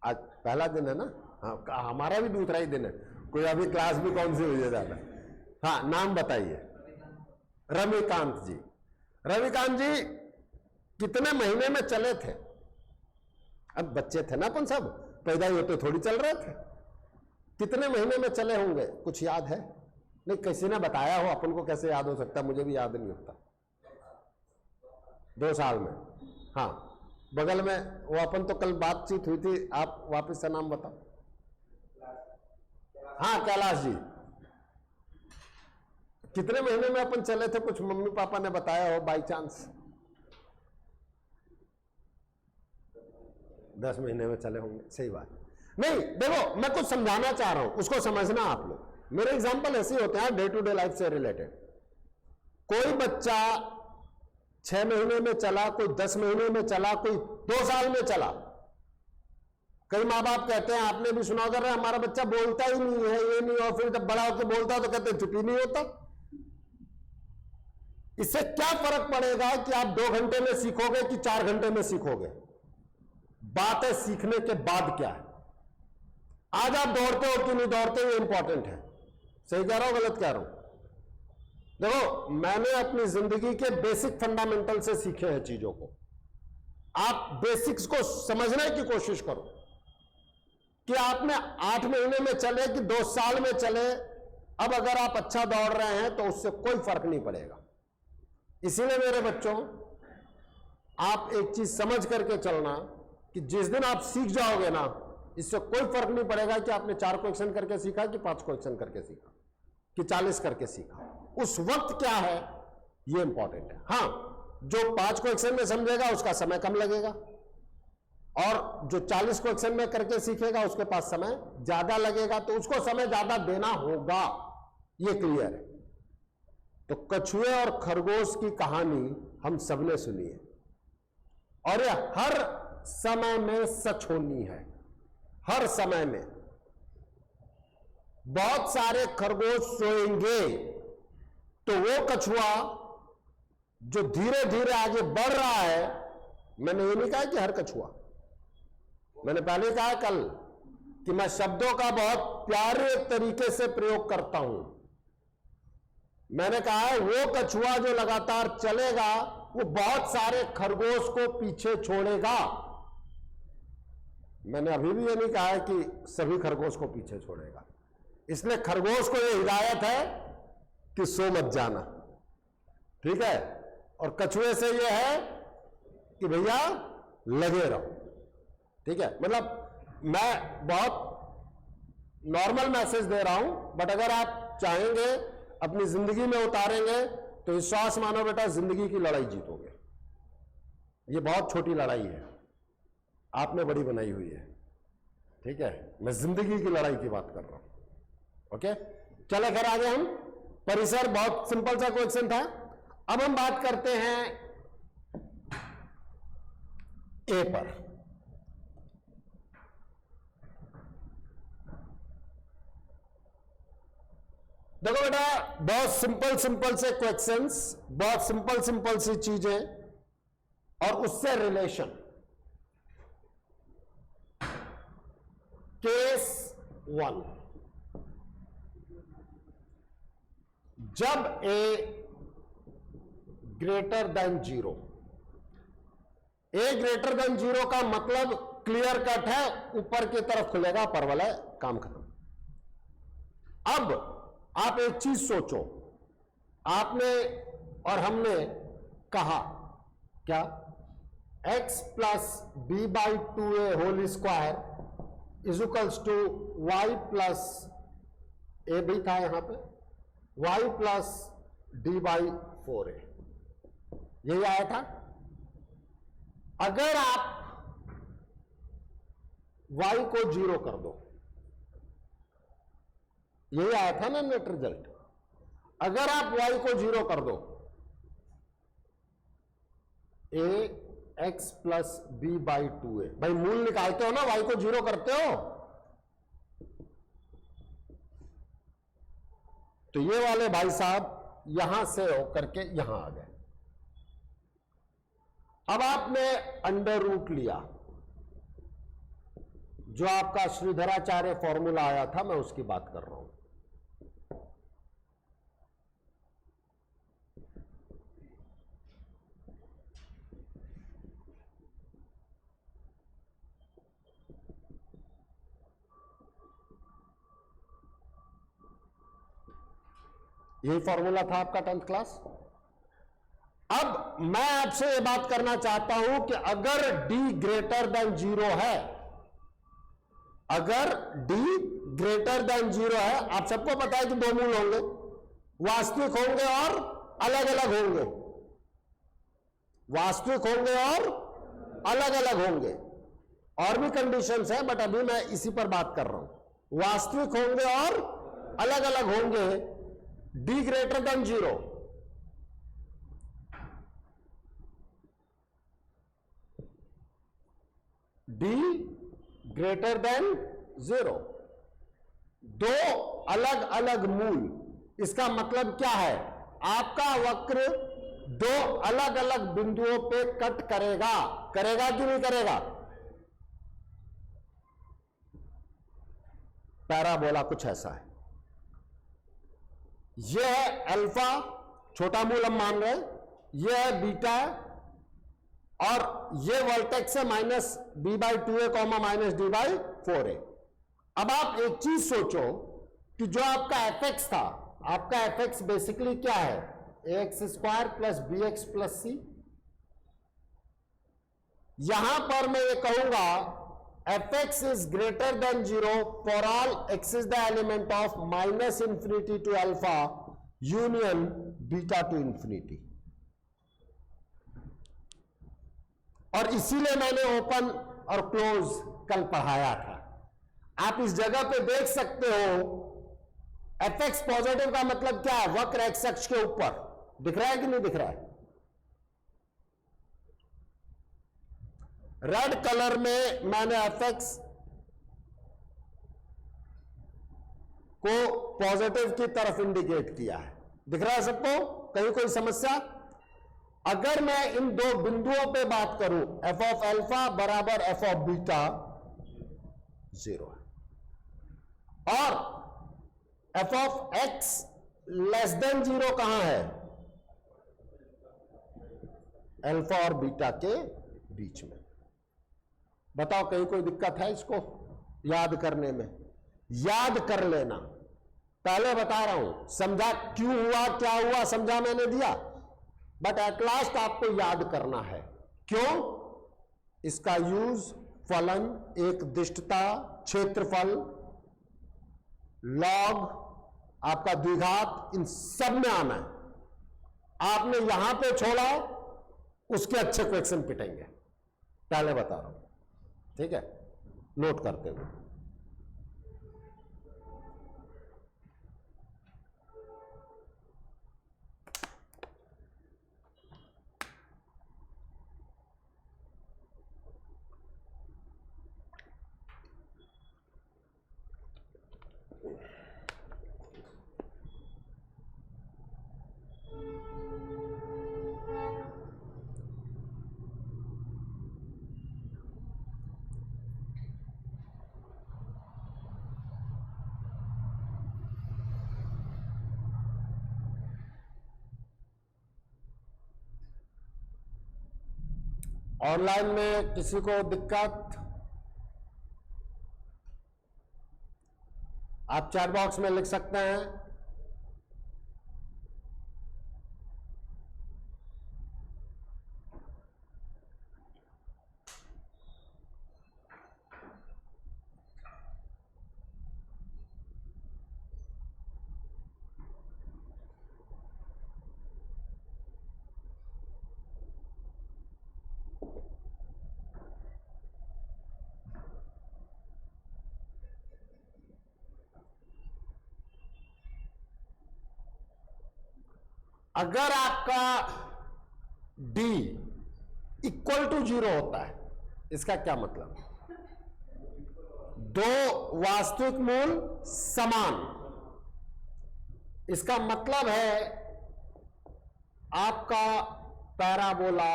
आज पहला दिन है ना? हाँ, हमारा भी दूसरा ही दिन है। कोई अभी क्लास भी कौन सी हुई है ज्यादा? हाँ, नाम बताइए। रविकांत जी। रविकांत जी कितने महीने में चले थे? अब बच्चे थे ना अपन सब, पैदा ही होते थोड़ी चल रहे थे। कितने महीने में चले होंगे, कुछ याद है? नहीं, किसी ने बताया हो, अपन को कैसे याद हो सकता? मुझे भी याद नहीं होता। 2 साल में। हाँ, बगल में वो अपन तो कल बातचीत हुई थी, आप वापस से नाम बताओ। हाँ कैलाश जी, कितने महीने में अपन चले थे? कुछ मम्मी पापा ने बताया हो बाई चांस? 10 महीने में चले होंगे, सही बात। नहीं देखो, मैं कुछ समझाना चाह रहा हूं, उसको समझना आप लोग। मेरे एग्जांपल ऐसे होते हैं डे टू डे लाइफ से रिलेटेड। कोई बच्चा 6 महीने में चला, कोई 10 महीने में चला, कोई 2 साल में चला। कई माँ बाप कहते हैं, आपने भी सुना कर रहे हैं, हमारा बच्चा बोलता ही नहीं है, ये नहीं, और फिर जब बड़ा होकर बोलता तो कहते चुप ही नहीं होता। इससे क्या फर्क पड़ेगा कि आप 2 घंटे में सीखोगे कि 4 घंटे में सीखोगे? बात है सीखने के बाद क्या है। आज आप दौड़ते हो कि नहीं दौड़ते, ये इंपॉर्टेंट है। सही कह रहा हूं गलत कह रहा हूं? देखो, मैंने अपनी जिंदगी के बेसिक फंडामेंटल से सीखे हैं चीजों को। आप बेसिक्स को समझने की कोशिश करो कि आपने 8 महीने में चले कि 2 साल में चले, अब अगर आप अच्छा दौड़ रहे हैं तो उससे कोई फर्क नहीं पड़ेगा। इसीलिए मेरे बच्चों, आप एक चीज समझ करके चलना कि जिस दिन आप सीख जाओगे ना, इससे कोई फर्क नहीं पड़ेगा कि आपने 4 क्वेश्चन करके सीखा कि 5 क्वेश्चन करके सीखा कि 40 करके सीखा। उस वक्त क्या है ये इंपॉर्टेंट है। हां, जो 5 क्वेश्चन में समझेगा उसका समय कम लगेगा, और जो 40 क्वेश्चन में करके सीखेगा उसके पास समय ज्यादा लगेगा, तो उसको समय ज्यादा देना होगा। ये क्लियर है। तो कछुए और खरगोश की कहानी हम सबने सुनी है, और यह हर समय में सच होनी है। हर समय में बहुत सारे खरगोश सोएंगे तो वो कछुआ जो धीरे धीरे आगे बढ़ रहा है, मैंने ये नहीं कहा कि हर कछुआ, मैंने पहले कहा कल कि मैं शब्दों का बहुत प्यारे तरीके से प्रयोग करता हूं। मैंने कहा है वो कछुआ जो लगातार चलेगा वो बहुत सारे खरगोश को पीछे छोड़ेगा। मैंने अभी भी ये नहीं कहा है कि सभी खरगोश को पीछे छोड़ेगा। इसलिए खरगोश को ये हिदायत है कि सो मत जाना, ठीक है, और कछुए से ये है कि भैया लगे रहो। ठीक है, मतलब मैं बहुत नॉर्मल मैसेज दे रहा हूं, बट अगर आप चाहेंगे अपनी जिंदगी में उतारेंगे तो विश्वास मानो बेटा, जिंदगी की लड़ाई जीतोगे। ये बहुत छोटी लड़ाई है, आपने बड़ी बनाई हुई है। ठीक है, मैं जिंदगी की लड़ाई की बात कर रहा हूं। ओके, चले खैर आगे हम। परिसर बहुत सिंपल सा क्वेश्चन था। अब हम बात करते हैं ए पर। देखो बेटा, बहुत सिंपल सिंपल से क्वेश्चंस, बहुत सिंपल सिंपल सी चीजें और उससे रिलेशन। केस 1, जब ए ग्रेटर देन 0, ए ग्रेटर देन 0 का मतलब क्लियर कट है, ऊपर की तरफ खुलेगा परवलय, काम खत्म। अब आप एक चीज सोचो, आपने और हमने कहा क्या, x plus B by 2a whole square is equals to Y plus A भी था यहां पे, y plus D by 4a, यही आया था। अगर आप y को 0 कर दो, यही आया था ना नेट रिजल्ट। अगर आप y को 0 कर दो, a x plus B by 2a, भाई मूल निकालते हो ना, y को 0 करते हो, तो ये वाले भाई साहब यहां से होकर के यहां आ गए। अब आपने अंडर रूट लिया, जो आपका श्रीधराचार्य फॉर्मूला आया था, मैं उसकी बात कर रहा हूं। यही फॉर्मूला था आपका 10th क्लास। अब मैं आपसे यह बात करना चाहता हूं कि अगर d ग्रेटर देन 0 है, अगर d ग्रेटर देन 0 है, आप सबको पता है कि दो मूल होंगे, वास्तविक होंगे और अलग अलग होंगे, वास्तविक होंगे और अलग अलग होंगे, और भी कंडीशंस हैं, बट अभी मैं इसी पर बात कर रहा हूं। वास्तविक होंगे और अलग अलग होंगे, d greater than 0, d greater than 0, दो अलग अलग मूल, इसका मतलब क्या है, आपका वक्र दो अलग अलग बिंदुओं पे कट करेगा, करेगा कि नहीं करेगा। पैराबोला कुछ ऐसा है, यह है अल्फा, छोटा मूल हम मान रहे हैं, यह है बीटा, और ये वर्टेक्स है minus B by 2a comma minus D by 4a। अब आप एक चीज सोचो कि जो आपका fx था, आपका fx बेसिकली क्या है, ax square plus B X plus C. यहां पर मैं ये कहूंगा fx is greater than 0 for all x is the element of minus infinity to alpha union beta to infinity. और इसीलिए मैंने ओपन और क्लोज कल पढ़ाया था। आप इस जगह पे देख सकते हो, fx पॉजिटिव का मतलब क्या है, वक्र एक्स अक्ष के ऊपर दिख रहा है कि नहीं दिख रहा है। रेड कलर में मैंने fx को पॉजिटिव की तरफ इंडिकेट किया है, दिख रहा है सबको, कहीं कोई समस्या। अगर मैं इन दो बिंदुओं पे बात करूं, f ऑफ अल्फा बराबर f ऑफ बीटा 0 है, और f of x less than 0 कहां है, अल्फा और बीटा के बीच में। बताओ कहीं कोई दिक्कत है इसको याद करने में, याद कर लेना, पहले बता रहा हूं, समझा क्यों हुआ क्या हुआ समझा मैंने दिया, बट एट लास्ट आपको याद करना है। क्यों? इसका यूज फलन, एकदिष्टता, क्षेत्रफल, लॉग, आपका द्विघात, इन सब में आना है। आपने यहां पे छोड़ा, उसके अच्छे क्वेश्चन पिटेंगे, पहले बता रहा हूं, ठीक है, नोट करते हुए। ऑनलाइन में किसी को दिक्कत, आप चैट बॉक्स में लिख सकते हैं। अगर आपका d इक्वल टू 0 होता है, इसका क्या मतलब? दो वास्तविक मूल समान, इसका मतलब है आपका पैराबोला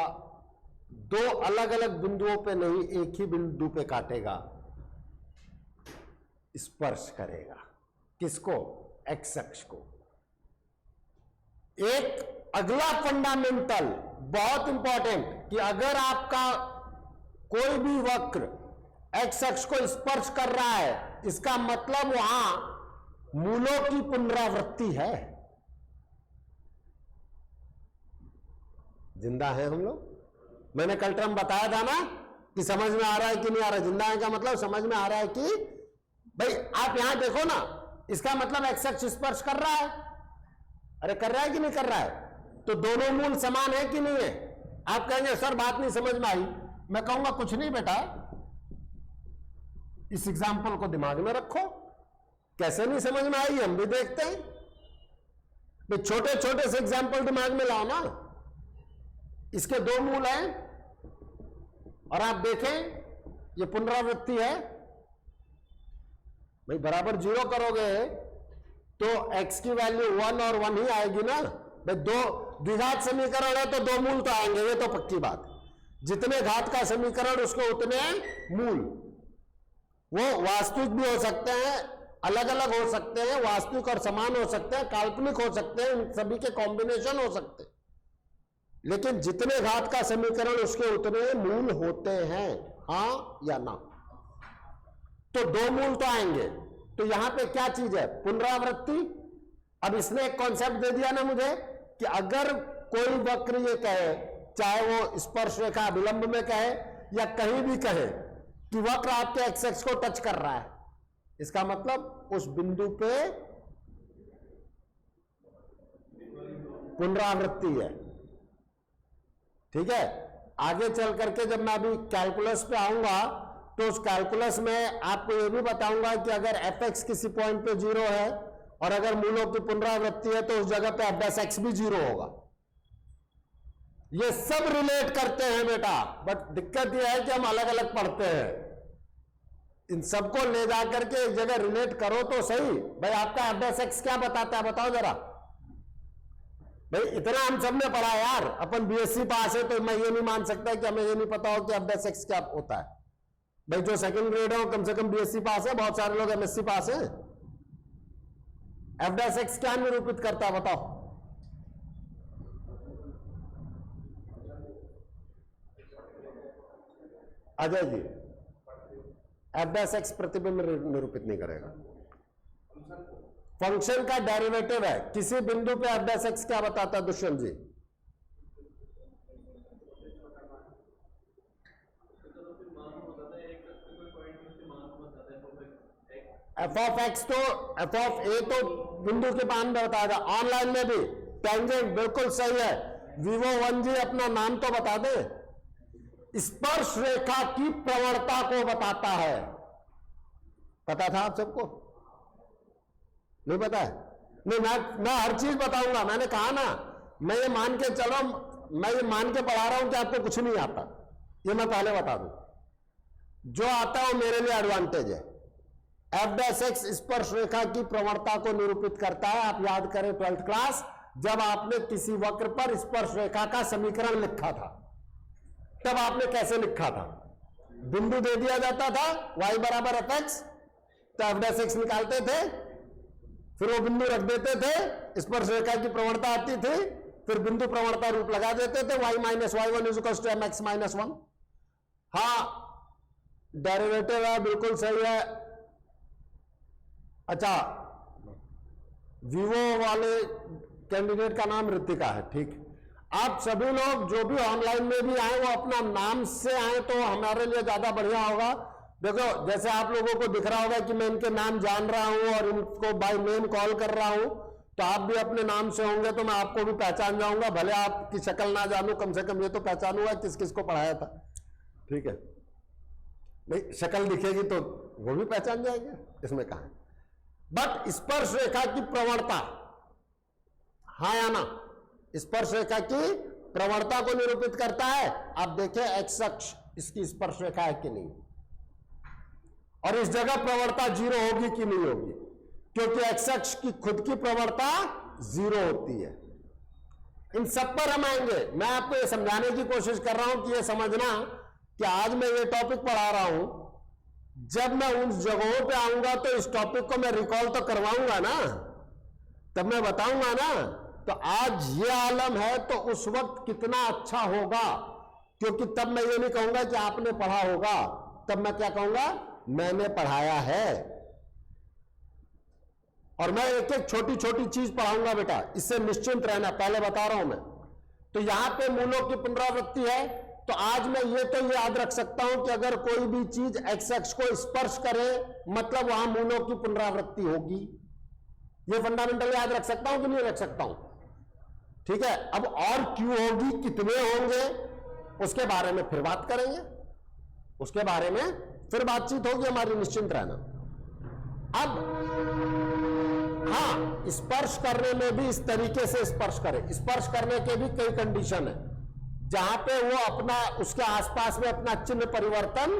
दो अलग अलग बिंदुओं पे नहीं, एक ही बिंदु पे काटेगा, स्पर्श करेगा। किसको? एक्स अक्ष को। एक अगला फंडामेंटल बहुत इंपॉर्टेंट कि अगर आपका कोई भी वक्र एक्स अक्ष को स्पर्श कर रहा है, इसका मतलब वहां मूलों की पुनरावृत्ति है। जिंदा है हम लोग। मैंने कल टर्म बताया था ना कि समझ में आ रहा है कि नहीं आ रहा है। जिंदा है का मतलब समझ में आ रहा है कि भाई आप यहां देखो ना, इसका मतलब एक्स अक्ष स्पर्श कर रहा है। अरे कर रहा है कि नहीं कर रहा है? तो दोनों मूल समान है कि नहीं है? आप कहेंगे सर बात नहीं समझ में आई। मैं कहूंगा कुछ नहीं बेटा, इस एग्जाम्पल को दिमाग में रखो। कैसे नहीं समझ में आई हम भी देखते हैं। भाई छोटे छोटे से एग्जाम्पल दिमाग में लाओ ना। इसके दो मूल हैं और आप देखें ये पुनरावृत्ति है। भाई बराबर 0 करोगे तो x की वैल्यू 1 और 1 ही आएगी ना। भाई दो द्विघात समीकरण है तो दो मूल तो आएंगे, ये तो पक्की बात। जितने घात का समीकरण उसको उतने मूल। वो वास्तविक भी हो सकते हैं, अलग अलग हो सकते हैं, वास्तविक और समान हो सकते हैं, काल्पनिक हो सकते हैं, इन सभी के कॉम्बिनेशन हो सकते हैं। लेकिन जितने घात का समीकरण उसके उतने मूल होते हैं, हाँ या ना? तो दो मूल तो आएंगे। तो यहां पे क्या चीज है? पुनरावृत्ति। अब इसने एक कॉन्सेप्ट दे दिया ना मुझे कि अगर कोई वक्र ये कहे, चाहे वो स्पर्श रेखा विलंब में कहे या कहीं भी कहे कि वक्र आपके एक्स एक्स को टच कर रहा है, इसका मतलब उस बिंदु पे पुनरावृत्ति है। ठीक है। आगे चल करके जब मैं अभी कैलकुलस पे आऊंगा तो उस कैलकुलस में आपको यह भी बताऊंगा कि अगर एफ एक्स किसी पॉइंट पे 0 है और अगर मूलों की पुनरावृत्ति है तो उस जगह पे एफ डैश एक्स भी 0 होगा। ये सब रिलेट करते हैं बेटा, बट दिक्कत यह है कि हम अलग अलग पढ़ते हैं। इन सबको ले जाकर के एक जगह रिलेट करो तो सही। भाई आपका एफ डैश एक्स क्या बताता है बताओ जरा। भाई इतना हम सबने पढ़ा यार, अपन बीएससी पास है तो मैं ये नहीं मान सकता कि हमें ये नहीं पता हो कि एफ डैश एक्स क्या होता है। भाई जो सेकंड ग्रेड हो कम से कम बीएससी पास है, बहुत सारे लोग एमएससी पास है। एफ डैश एक्स क्या निरूपित करता है बताओ। Ajay ji, F dash x प्रतिबिंब निरूपित नहीं करेगा, फंक्शन का डेरिवेटिव है। किसी बिंदु पे एफ डैश एक्स क्या बताता है दुष्यंत जी? एफ ऑफ एक्स तो एफ ऑफ ए तो बिंदु के पान में बताया था, ऑनलाइन में भी टेंजेंट बिल्कुल सही है। वीवो 1G अपना नाम तो बता दे, स्पर्श रेखा की प्रवणता को बताता है। पता था आप सबको? नहीं पता है? नहीं, मैं हर चीज बताऊंगा। मैंने कहा ना, मैं ये मान के चलो, मैं ये मान के पढ़ा रहा हूं कि आपको कुछ नहीं आता, ये मैं पहले बता दूं। जो आता है वो मेरे लिए एडवांटेज है। एफ डैश एक्स स्पर्श रेखा की प्रवणता को निरूपित करता है। आप याद करें 12th क्लास, जब आपने किसी वक्र पर स्पर्श रेखा का समीकरण लिखा था, तब आपने कैसे लिखा था? बिंदु दे दिया जाता था y बराबर एफ एक्स, तो एफ डैश एक्स निकालते थे, फिर वो बिंदु रख देते थे, स्पर्श रेखा की प्रवणता आती थी, फिर बिंदु प्रवणता रूप लगा देते थे, y minus Y one is M X minus one. हाँ, डेरिवेटिव है, बिल्कुल सही है। अच्छा, वीवो वाले कैंडिडेट का नाम ऋतिका है, ठीक। आप सभी लोग जो भी ऑनलाइन में भी आए, वो अपना नाम से आए तो हमारे लिए ज्यादा बढ़िया होगा। देखो, जैसे आप लोगों को दिख रहा होगा कि मैं इनके नाम जान रहा हूं और इनको बाय नेम कॉल कर रहा हूं, तो आप भी अपने नाम से होंगे तो मैं आपको भी पहचान जाऊंगा। भले आपकी शक्ल ना जानूं, कम से कम ये तो पहचानूंगा किस किस को पढ़ाया था, ठीक है। नहीं, शक्ल दिखेगी तो वो भी पहचान जाएंगे, इसमें कहा है। बट स्पर्श रेखा की प्रवणता, हाँ या ना, स्पर्श रेखा की प्रवणता को निरूपित करता है। आप देखें एक्स अक्ष इसकी स्पर्श रेखा है कि नहीं, और इस जगह प्रवणता 0 होगी कि नहीं होगी, क्योंकि एक्स अक्ष की खुद की प्रवणता 0 होती है। इन सब पर हम आएंगे। मैं आपको ये समझाने की कोशिश कर रहा हूं कि ये समझना कि आज मैं ये टॉपिक पढ़ा रहा हूं, जब मैं उन जगहों पे आऊंगा तो इस टॉपिक को मैं रिकॉल तो करवाऊंगा ना, तब मैं बताऊंगा ना। तो आज ये आलम है तो उस वक्त कितना अच्छा होगा, क्योंकि तब मैं ये नहीं कहूंगा कि आपने पढ़ा होगा, तब मैं क्या कहूंगा, मैंने पढ़ाया है। और मैं एक एक छोटी छोटी चीज पढ़ाऊंगा बेटा, इससे निश्चिंत रहना, पहले बता रहा हूं मैं। तो यहां पे मूलों की पुनरावृत्ति है, तो आज मैं ये तो याद रख सकता हूं कि अगर कोई भी चीज एक्स एक्स को स्पर्श करे, मतलब वहां मूलों की पुनरावृत्ति होगी। ये फंडामेंटल याद रख सकता हूं कि नहीं रख सकता हूं, ठीक है। अब और क्यों होगी, कितने होंगे, उसके बारे में फिर बात करेंगे, उसके बारे में फिर बातचीत होगी हमारी, निश्चिंत रहना। अब हाँ, स्पर्श करने में भी इस तरीके से स्पर्श करें। स्पर्श करने के भी कई कंडीशन है, जहां पे वो अपना उसके आसपास में अपना चिन्ह परिवर्तन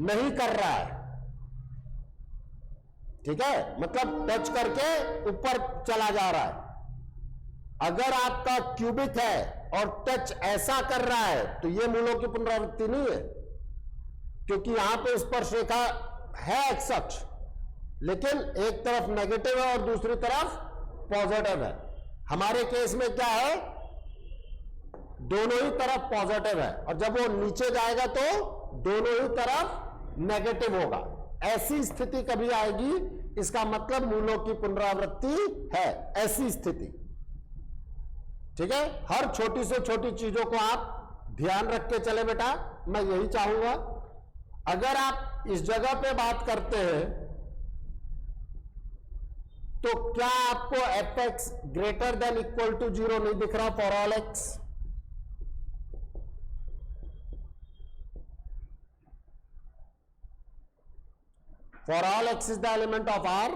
नहीं कर रहा है, ठीक है, मतलब टच करके ऊपर चला जा रहा है। अगर आपका क्यूबिक है और टच ऐसा कर रहा है तो ये मूलों की पुनरावृत्ति नहीं है, क्योंकि यहां पे स्पर्श रेखा है एक्स अक्ष, लेकिन एक तरफ नेगेटिव है और दूसरी तरफ पॉजिटिव है। हमारे केस में क्या है, दोनों ही तरफ पॉजिटिव है, और जब वो नीचे जाएगा तो दोनों ही तरफ नेगेटिव होगा। ऐसी स्थिति कभी आएगी, इसका मतलब मूलों की पुनरावृत्ति है, ऐसी स्थिति, ठीक है। हर छोटी से छोटी चीजों को आप ध्यान रख के चले बेटा, मैं यही चाहूंगा। अगर आप इस जगह पे बात करते हैं तो क्या आपको F X greater than equal to 0 नहीं दिख रहा for all X? For all X is the element of R,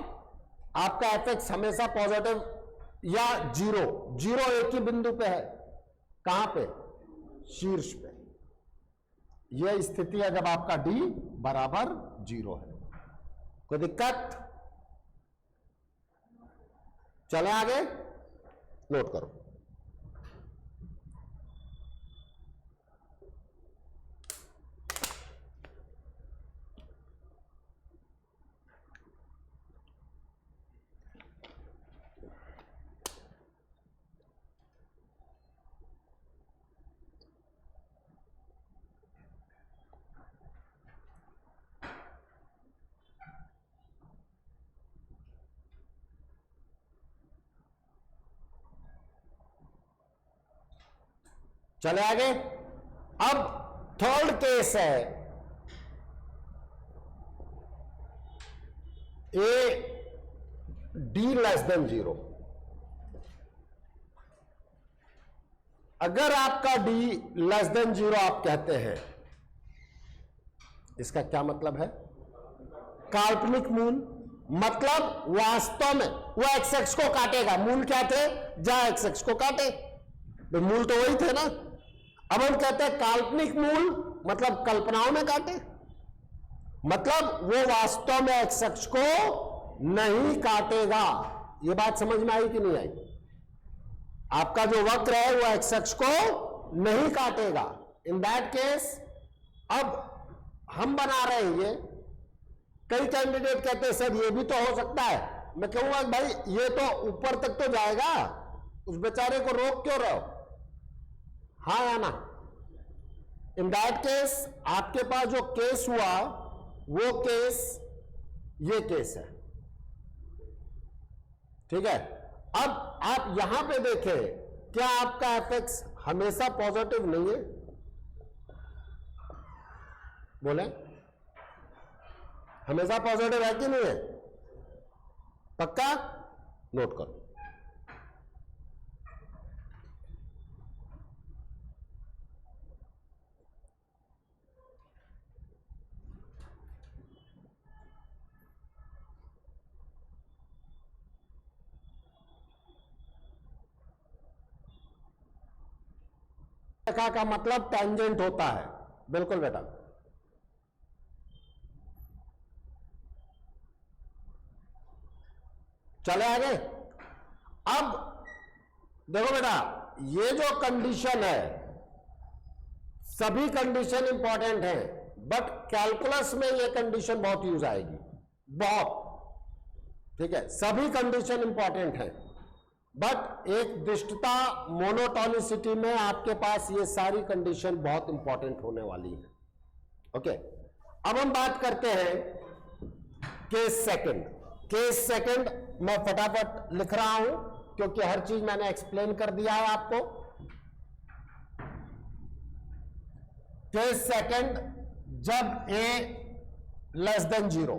आपका एफ एक्स हमेशा पॉजिटिव या 0 0 एक ही बिंदु पे है, कहां पे, शीर्ष पे। यह स्थिति है जब आपका d बराबर 0 है। कोई दिक्कत? चले आगे, नोट करो। चले आगे। अब थर्ड केस है, ए डी लेस देन 0। अगर आपका डी लेस देन 0 आप कहते हैं, इसका क्या मतलब है? काल्पनिक मूल, मतलब वास्तव में वो एक्स एक्स को काटेगा। मूल क्या थे? जहां एक्स एक्स को काटे, तो मूल तो वही थे ना। अब हम कहते हैं काल्पनिक मूल मतलब कल्पनाओं में काटे, मतलब वो वास्तव में एक्स एक्स को नहीं काटेगा। ये बात समझ में आई कि नहीं आई? आपका जो वक्र है वो एक्स एक्स को नहीं काटेगा। इन दैट केस अब हम बना रहे हैं ये, कई कैंडिडेट कहते हैं सर ये भी तो हो सकता है। मैं कहूंगा भाई ये तो ऊपर तक तो जाएगा, उस बेचारे को रोक क्यों रहे हो? हाँ या ना? इन दैट केस आपके पास जो केस हुआ वो केस ये केस है, ठीक है। अब आप यहां पे देखें, क्या आपका एफ एक्स हमेशा पॉजिटिव नहीं है? बोले हमेशा पॉजिटिव है कि नहीं है? पक्का? नोट करो। रेखा का मतलब टेंजेंट होता है, बिल्कुल बेटा। चले आगे। अब देखो बेटा, ये जो कंडीशन है, सभी कंडीशन इंपॉर्टेंट है, बट कैलकुलस में ये कंडीशन बहुत यूज आएगी, बहुत, ठीक है। सभी कंडीशन इंपॉर्टेंट है, बट एक दिष्टता मोनोटोनिसिटी में आपके पास ये सारी कंडीशन बहुत इंपॉर्टेंट होने वाली है। ओके, अब हम बात करते हैं केस सेकंड। केस सेकंड मैं फटाफट लिख रहा हूं क्योंकि हर चीज मैंने एक्सप्लेन कर दिया है आपको। केस सेकंड, जब ए लेस देन 0,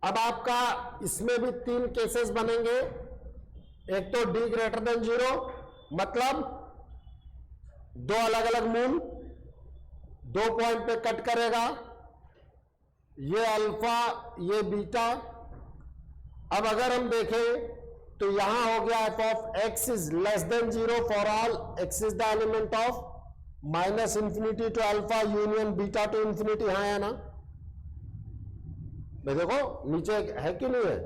अब आपका इसमें भी 3 केसेस बनेंगे। एक तो डी ग्रेटर देन 0, मतलब 2 अलग अलग मूल 2 पॉइंट पे कट करेगा, ये अल्फा ये बीटा। अब अगर हम देखें तो यहां हो गया F of X is less than 0 for all X is the element of minus infinity to alpha union beta to infinity. हाँ है ना भाई? देखो नीचे है कि नहीं है?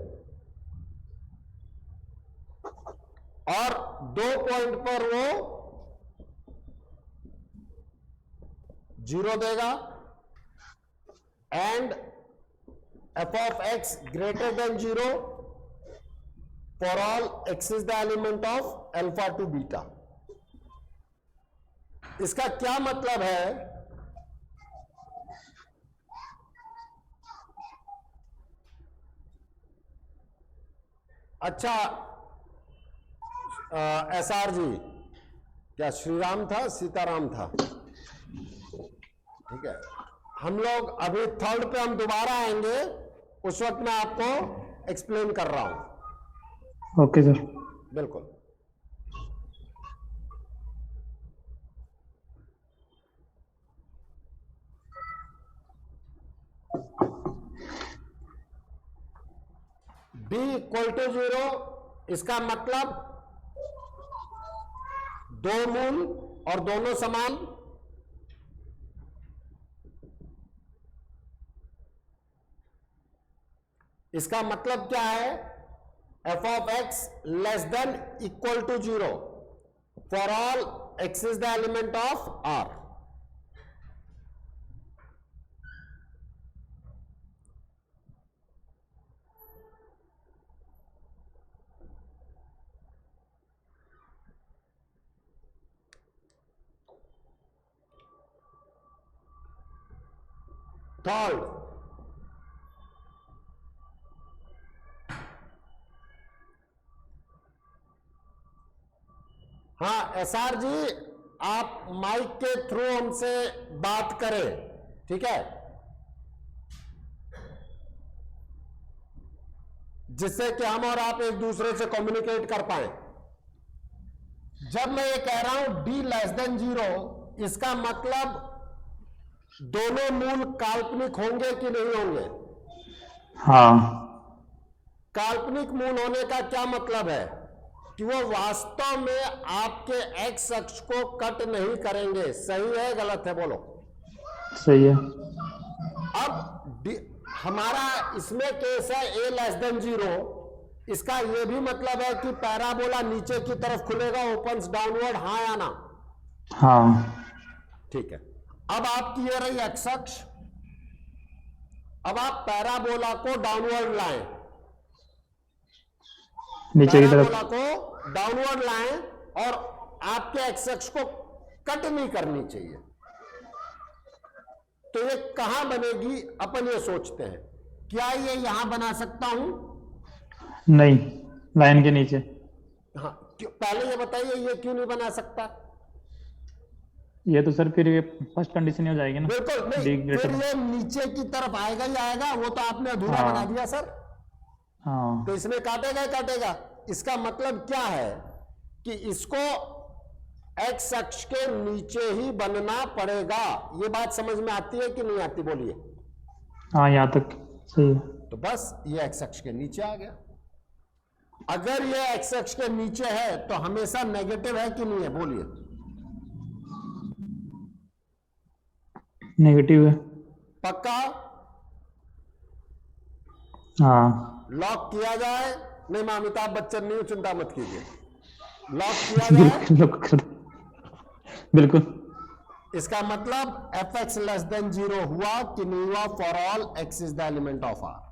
और 2 पॉइंट पर वो 0 देगा, and F of x greater than 0 for all X is the element of alpha two beta. इसका क्या मतलब है? अच्छा, एसआर जी, क्या श्रीराम था सीताराम था? ठीक है, हम लोग अभी थर्ड पे हम दोबारा आएंगे, उस वक्त मैं आपको एक्सप्लेन कर रहा हूं। Okay sir. बिल्कुल। d इक्वल टू 0, इसका मतलब 2 मूल और दोनों समान। इसका मतलब क्या है? F of X less than equal to 0 for all X is the element of R. Third, SR ji, आप माइक के थ्रू हमसे बात करें, ठीक है, जिससे कि हम और आप एक दूसरे से कम्युनिकेट कर पाए। जब मैं ये कह रहा हूं d लेस देन 0, इसका मतलब दोनों मूल काल्पनिक होंगे कि नहीं होंगे? हाँ। काल्पनिक मूल होने का क्या मतलब है कि वो वास्तव में आपके एक्स अक्ष को कट नहीं करेंगे। सही है गलत है बोलो? सही है। अब हमारा इसमें केस है a लेस देन 0, इसका यह भी मतलब है कि पैराबोला नीचे की तरफ खुलेगा, ओपन्स डाउनवर्ड, हाँ या ना? हाँ। ठीक है। अब आपकी ये रही एक्स अक्ष, अब आप पैराबोला को डाउनवर्ड लाएं, नीचे की पैराबोला तरफ। को डाउनवर्ड लाएं और आपके एक्स अक्ष को कट नहीं करनी चाहिए। तो ये कहां बनेगी? अपन ये सोचते हैं, क्या ये यहां बना सकता हूं? नहीं, लाइन के नीचे। हाँ, पहले ये बताइए ये क्यों नहीं बना सकता? ये तो सर फिर ये फर्स्ट कंडीशन ही हो जाएगी ना। बिल्कुल नहीं, डी फिर ग्रेटर। ये नीचे की तरफ आएगा ही आएगा, वो तो आपने अधूरा हाँ। बना दिया सर। हाँ। तो इसमें काटेगा ही काटेगा। इसका मतलब क्या है कि इसको एक्स अक्ष के नीचे ही बनना पड़ेगा। ये बात समझ में आती है कि नहीं आती? बोलिए। हाँ, यहाँ तक सही है। तो बस ये एक्स अक्ष के नीचे आ गया। अगर ये एक्स अक्ष के नीचे है तो हमेशा नेगेटिव है कि नहीं है? बोलिए। नेगेटिव है। पक्का? हाँ। लॉक किया जाए? नहीं, मैं अमिताभ बच्चन नहीं हूं, चिंता मत कीजिए। लॉक किया जाए? बिल्कुल बिल्कुल। इसका मतलब एफ एक्स लेस देन 0 हुआ कि नहीं हुआ? For all X is the element of R.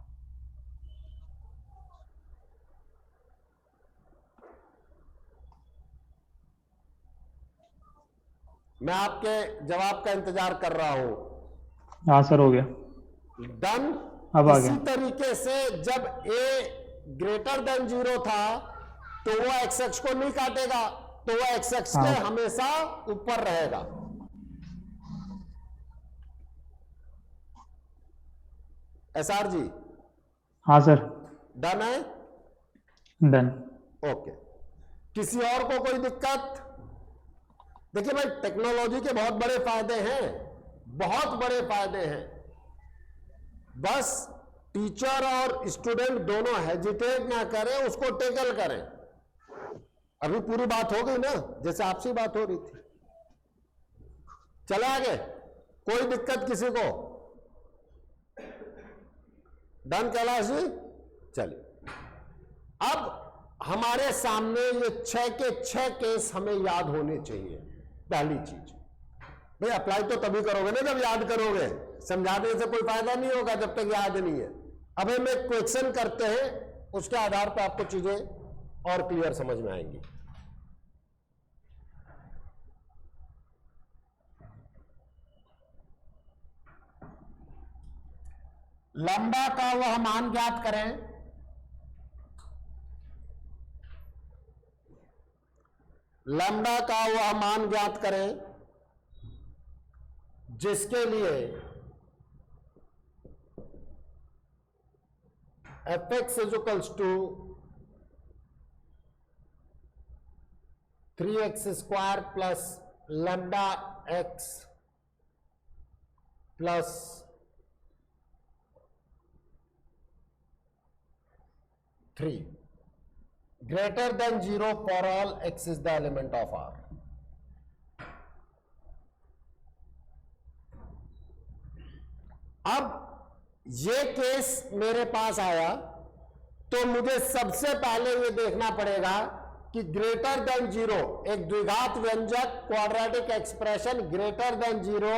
मैं आपके जवाब का इंतजार कर रहा हूं। हाँ सर, हो गया। डन। अब आ इसी गया। तरीके से जब a ग्रेटर देन 0 था तो वो एक्स अक्ष को नहीं काटेगा, तो वो एक्स अक्ष के हाँ। हमेशा ऊपर रहेगा। एसआर जी, हाँ सर। डन है? डन। ओके। किसी और को कोई दिक्कत? देखिए भाई, टेक्नोलॉजी के बहुत बड़े फायदे हैं, बहुत बड़े फायदे हैं। बस टीचर और स्टूडेंट दोनों हेजिटेट ना करें, उसको टेकल करें। अभी पूरी बात हो गई ना, जैसे आपसे बात हो रही थी। चले आगे? कोई दिक्कत किसी को? डन कैलाश जी? चलिए, अब हमारे सामने ये 6 के 6 केस हमें याद होने चाहिए। पहली चीज भाई, अप्लाई तो तभी करोगे ना जब याद करोगे। समझाने से कोई फायदा नहीं होगा जब तक याद नहीं है। अब हम एक क्वेश्चन करते हैं, उसके आधार पर आपको चीजें और क्लियर समझ में आएंगी। लंबा का वह मान ज्ञात करें लंबा का वह मान ज्ञात करें जिसके लिए f x is equals to 3x square plus lambda x plus 3 greater than 0 for all x is the element of R। अब ये केस मेरे पास आया तो मुझे सबसे पहले ये देखना पड़ेगा कि ग्रेटर देन 0, एक द्विघात व्यंजक क्वाड्रेटिक एक्सप्रेशन ग्रेटर देन 0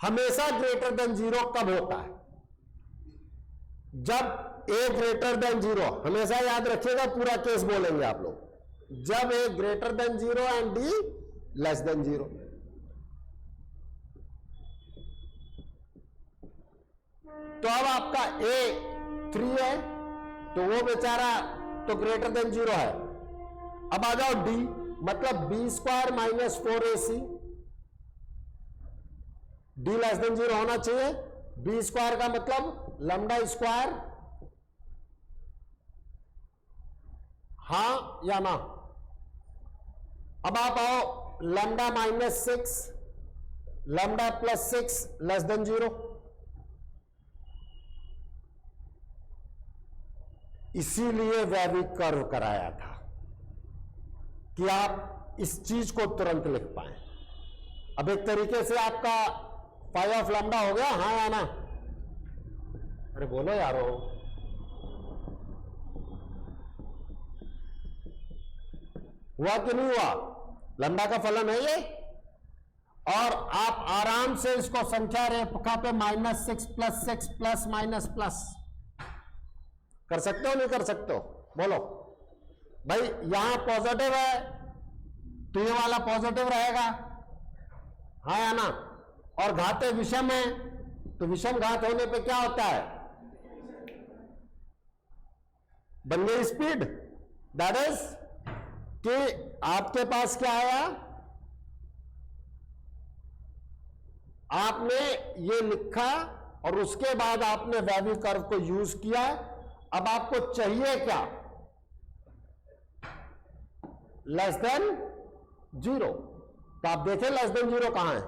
हमेशा ग्रेटर देन 0 कब होता है? जब a ग्रेटर देन 0, हमेशा याद रखिएगा, पूरा केस बोलेंगे आप लोग। जब a greater than 0 and d less than 0। तो अब आपका a 3 है तो वो बेचारा तो ग्रेटर देन 0 है। अब आ जाओ d, मतलब b square minus 4ac, d less than 0 होना चाहिए। बी स्क्वायर का मतलब लैम्डा स्क्वायर, हां या ना। अब आप आओ lambda minus 6, lambda plus 6 less than 0। इसीलिए वैविक कर्व कराया था कि आप इस चीज को तुरंत लिख पाए। अब एक तरीके से आपका फाई ऑफ लैम्डा हो गया, हाँ या ना? अरे बोलो यारो। हुआ कि नहीं हुआ? लैम्डा का फलन है ये। और आप आराम से इसको संख्या रेखा पे -6 + 6 प्लस माइनस प्लस कर सकते हो, नहीं कर सकते हो? बोलो भाई, यहां पॉजिटिव है तो ये वाला पॉजिटिव रहेगा, हाँ या ना? और घाते विषम है तो विषम घात होने पे क्या होता है? बन गई स्पीड। दैट इज कि आपके पास क्या आया? आपने ये लिखा और उसके बाद आपने वैल्यू कर्व को यूज किया। अब आपको चाहिए क्या? Less than 0। तो आप देखें लेस देन 0 कहां है?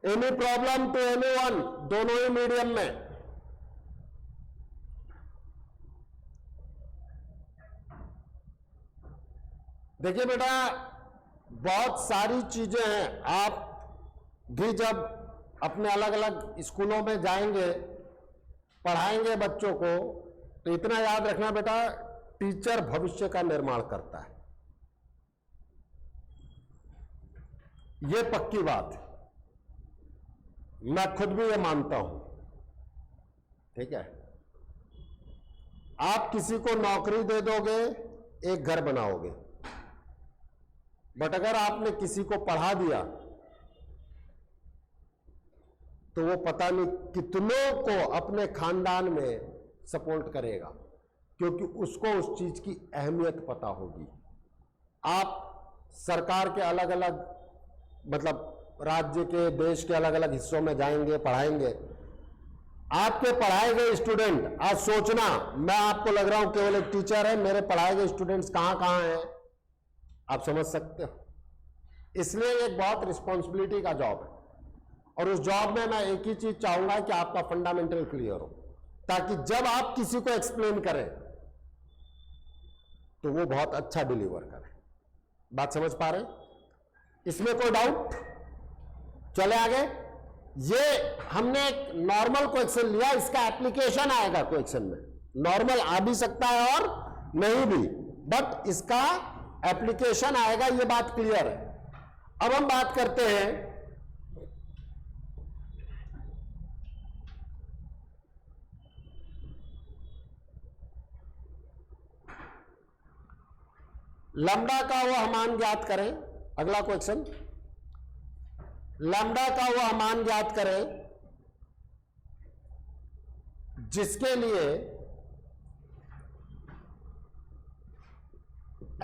Any problem to anyone? दोनों ही मीडियम में। देखिए बेटा, बहुत सारी चीजें हैं। आप भी जब अपने अलग अलग स्कूलों में जाएंगे, पढ़ाएंगे बच्चों को, तो इतना याद रखना बेटा, टीचर भविष्य का निर्माण करता है, यह पक्की बात है। मैं खुद भी ये मानता हूं, ठीक है? आप किसी को नौकरी दे दोगे, एक घर बनाओगे, बट अगर आपने किसी को पढ़ा दिया तो वो पता नहीं कितनों को अपने खानदान में सपोर्ट करेगा, क्योंकि उसको उस चीज की अहमियत पता होगी। आप सरकार के अलग अलग, मतलब राज्य के, देश के अलग अलग हिस्सों में जाएंगे, पढ़ाएंगे, आपके पढ़ाए गए स्टूडेंट, आज सोचना, मैं आपको लग रहा हूं केवल एक टीचर है, मेरे पढ़ाए गए स्टूडेंट्स कहां कहां हैं, आप समझ सकते हो। इसलिए एक बहुत रिस्पॉन्सिबिलिटी का जॉब है, और उस जॉब में मैं एक ही चीज चाहूंगा कि आपका फंडामेंटल क्लियर हो, ताकि जब आप किसी को एक्सप्लेन करें तो वो बहुत अच्छा डिलीवर करे। बात समझ पा रहे हैं? इसमें कोई डाउट? चले आगे। ये हमने एक नॉर्मल क्वेश्चन लिया, इसका एप्लीकेशन आएगा क्वेश्चन में। नॉर्मल आ भी सकता है और नहीं भी, बट इसका एप्लीकेशन आएगा, ये बात क्लियर है। अब हम बात करते हैं लैम्डा का वह मान ज्ञात करें। अगला क्वेश्चन, लैम्डा का वह मान ज्ञात करें जिसके लिए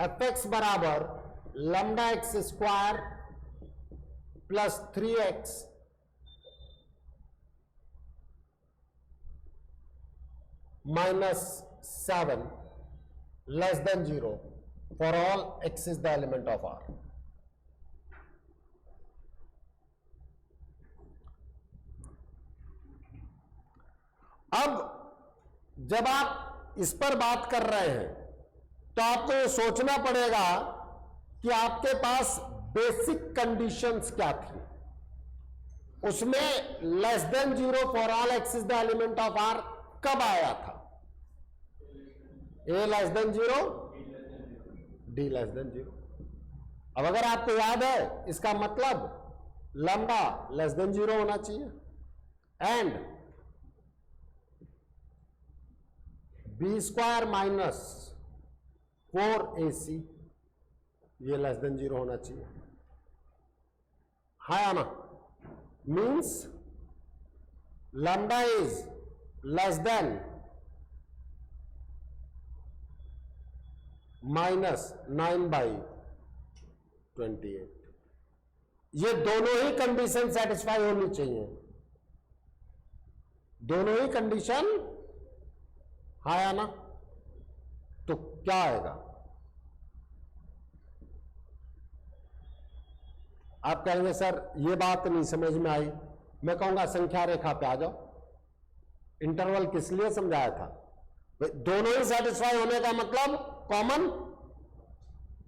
fx बराबर lambda x square plus 3x minus 7 less than 0 for all x is the element of R. अब जब आप इस पर बात कर रहे हैं तो आपको ये सोचना पड़ेगा कि आपके पास बेसिक कंडीशंस क्या थी। उसमें less than 0 for all X is the element of R कब आया था? A less than 0, D less than 0। अब अगर आपको याद है, इसका मतलब लैम्डा लेस देन 0 होना चाहिए and B square minus 4ac ये लेस देन 0 होना चाहिए, हाँ या ना? Means lambda is less then -9/28, ये दोनों ही कंडीशन सेटिस्फाई होनी चाहिए, दोनों ही कंडीशन हाँ या ना, तो क्या आएगा? आप कहेंगे सर ये बात नहीं समझ में आई। मैं कहूंगा संख्या रेखा पे आ जाओ। इंटरवल किस लिए समझाया था? दोनों ही सेटिस्फाई होने का मतलब कॉमन,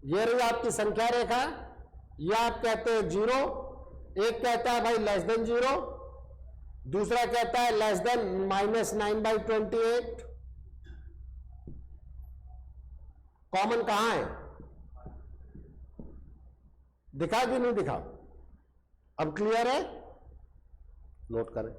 ये रही आपकी संख्या रेखा, या आप कहते हैं 0, एक कहता है भाई लेस देन 0, दूसरा कहता है लेस देन -9/28। कॉमन कहां है? दिखा कि नहीं दिखा? अब क्लियर है? नोट करें।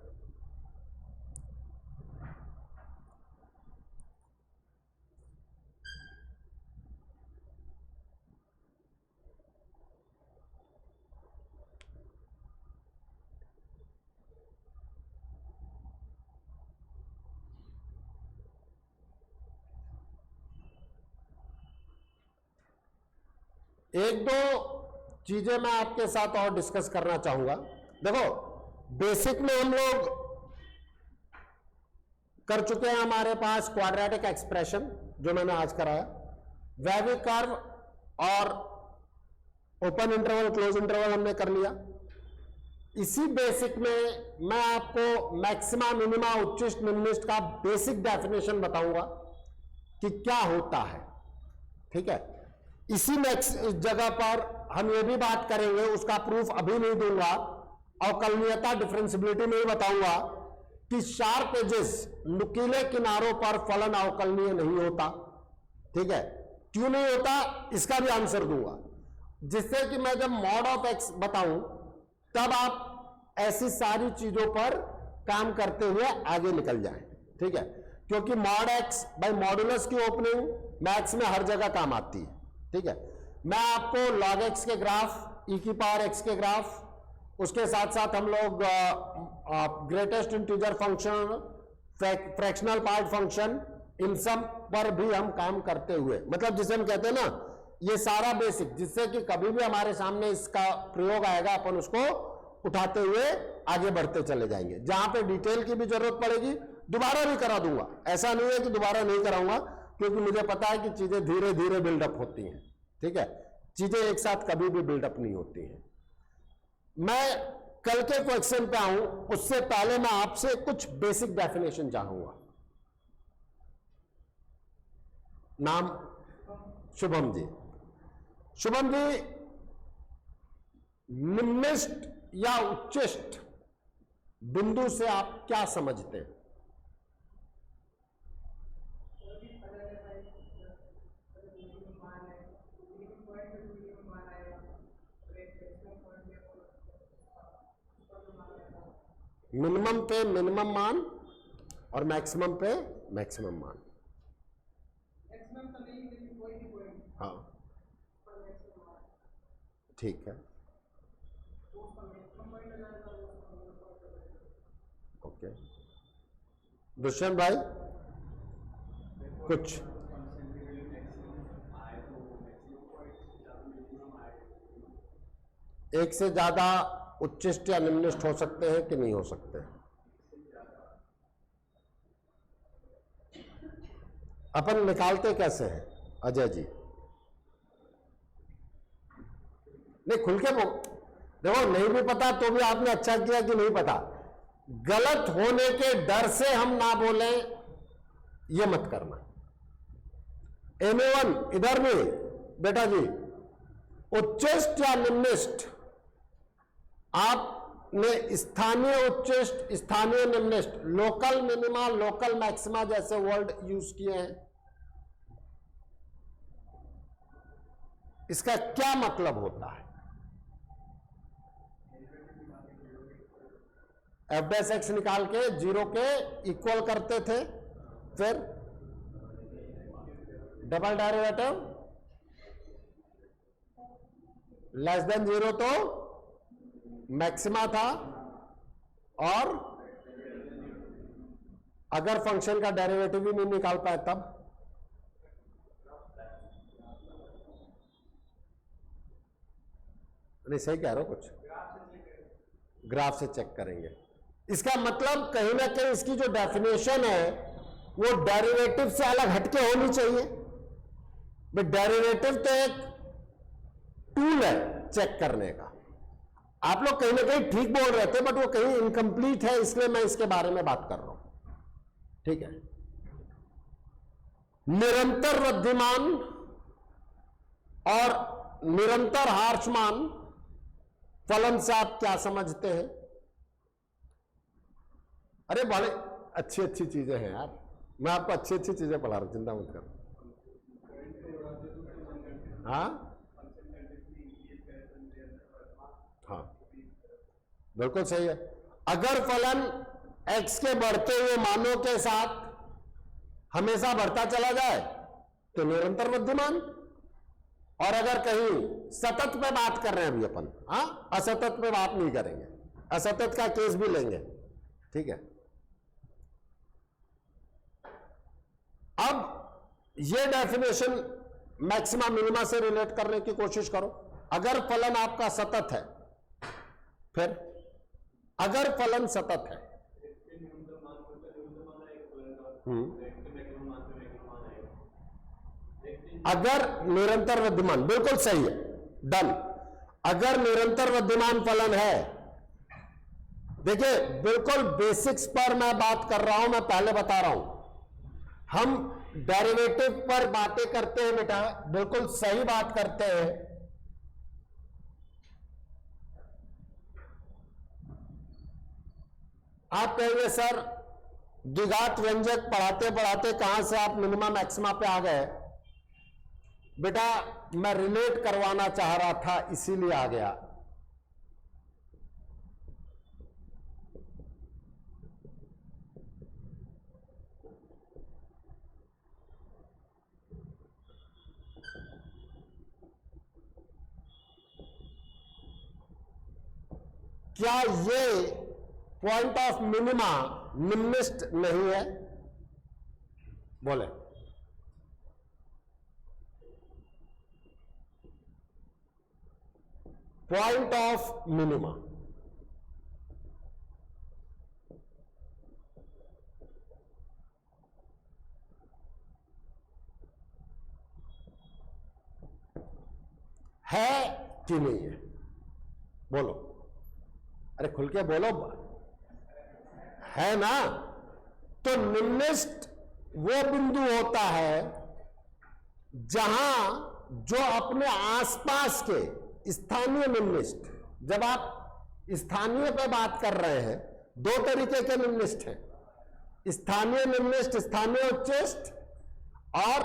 एक दो चीजें मैं आपके साथ और डिस्कस करना चाहूंगा। देखो, बेसिक में हम लोग कर चुके हैं, हमारे पास क्वाड्रेटिक एक्सप्रेशन जो मैंने आज कराया, वैविक कर्व और ओपन इंटरवल क्लोज इंटरवल हमने कर लिया। इसी बेसिक में मैं आपको मैक्सिमा मिनिमा उच्चिष्ट निम्निष्ट का बेसिक डेफिनेशन बताऊंगा कि क्या होता है। ठीक है, इसी जगह पर हम ये भी बात करेंगे, उसका प्रूफ अभी नहीं दूंगा, अवकलनीयता डिफरेंशियबिलिटी में ही बताऊंगा कि शार्प एजेस नुकीले किनारों पर फलन अवकलनीय नहीं होता। ठीक है, क्यों नहीं होता इसका भी आंसर दूंगा, जिससे कि मैं जब मॉड ऑफ एक्स बताऊं तब आप ऐसी सारी चीजों पर काम करते हुए आगे निकल जाएं। ठीक है, क्योंकि मॉड एक्स बाय मॉडुलस की ओपनिंग मैथ्स में हर जगह काम आती है। ठीक है, मैं आपको log x के ग्राफ, e की पावर x के ग्राफ, उसके साथ साथ हम लोग greatest integer function, fractional part function, इन सब पर भी हम काम करते हुए, मतलब जिसे हम कहते हैं ना, ये सारा बेसिक, जिससे कि कभी भी हमारे सामने इसका प्रयोग आएगा अपन उसको उठाते हुए आगे बढ़ते चले जाएंगे। जहां पे डिटेल की भी जरूरत पड़ेगी दोबारा भी करा दूंगा, ऐसा नहीं है कि दोबारा नहीं कराऊंगा, क्योंकि मुझे पता है कि चीजें धीरे धीरे बिल्डअप होती हैं। ठीक है, चीजें एक साथ कभी भी बिल्डअप नहीं होती हैं। मैं कल के क्वेश्चन पे आऊं उससे पहले मैं आपसे कुछ बेसिक डेफिनेशन जानूंगा। नाम शुभम जी। शुभम जी, निम्निष्ट या उच्चिष्ट बिंदु से आप क्या समझते हैं? मिनिमम पे मिनिमम मान और मैक्सिमम पे मैक्सिमम मान। हाँ, ठीक है, ओके। दुष्यंत भाई कुछ? एक से ज्यादा उच्चिष्ट या निम्निष्ट हो सकते हैं कि नहीं हो सकते? अपन निकालते कैसे हैं अजय जी? नहीं, खुल के देखो, नहीं भी पता तो भी आपने अच्छा किया कि नहीं पता। गलत होने के डर से हम ना बोले, ये मत करना। एम1 इधर भी बेटा जी, उच्चिष्ट या निम्निष्ट, आपने स्थानीय उच्चिष्ट, स्थानीय निम्निष्ट, लोकल मिनिमा, लोकल मैक्सिमा जैसे वर्ड यूज किए हैं। इसका क्या मतलब होता है? f' निकाल के 0 के इक्वल करते थे, फिर डबल डेरिवेटिव लेस देन 0 तो मैक्सिमा था, और अगर फंक्शन का डेरिवेटिव ही नहीं निकाल पाए तब? नहीं, सही कह रहे हो, कुछ ग्राफ से चेक करेंगे। इसका मतलब कहीं ना कहीं इसकी जो डेफिनेशन है वो डेरिवेटिव से अलग हटके होनी चाहिए। बट डेरिवेटिव तो एक टूल है चेक करने का। आप लोग कहीं ना कहीं ठीक बोल रहे थे, बट वो कहीं इनकम्प्लीट है, इसलिए मैं इसके बारे में बात कर रहा हूं। ठीक है, निरंतर वृद्धिमान और निरंतर ह्रासमान फलन से आप क्या समझते हैं? अरे बड़े अच्छी अच्छी चीजें हैं यार, मैं आपको अच्छी अच्छी चीजें पढ़ा रहा हूं, चिंता मत करो। हाँ हाँ, बिल्कुल सही है। अगर फलन x के बढ़ते हुए मानों के साथ हमेशा बढ़ता चला जाए तो निरंतर वृद्धिमान, और अगर कहीं सतत पे बात कर रहे हैं अभी अपन, हाँ, असतत पे बात नहीं करेंगे, असतत का केस भी लेंगे। ठीक है, अब ये डेफिनेशन मैक्सिमा मिनिमा से रिलेट करने की कोशिश करो। अगर फलन आपका सतत है, फिर अगर फलन सतत है, अगर निरंतर वृद्धिमान, बिल्कुल सही है, डन। अगर निरंतर वृद्धिमान फलन है, देखिए बिल्कुल बेसिक्स पर मैं बात कर रहा हूं, मैं पहले बता रहा हूं, हम डेरिवेटिव पर बातें करते हैं बेटा, बिल्कुल सही बात करते हैं। आप कहेंगे सर द्विघात व्यंजक पढ़ाते पढ़ाते कहां से आप मिनिमा मैक्सिमा पे आ गए? बेटा मैं रिलेट करवाना चाह रहा था, इसीलिए आ गया। क्या ये पॉइंट ऑफ मिनिमा निम्निष्ठ नहीं है? बोले। पॉइंट ऑफ मिनिमा है कि नहीं है? बोलो, अरे खुल के बोलो, है ना? तो निम्निष्ठ वो बिंदु होता है जहां जो अपने आसपास के स्थानीय निम्निष्ठ, जब आप स्थानीय पे बात कर रहे हैं, दो तरीके के निम्निष्ठ हैं, स्थानीय निम्निष्ठ, स्थानीय उच्चिष्ठ, और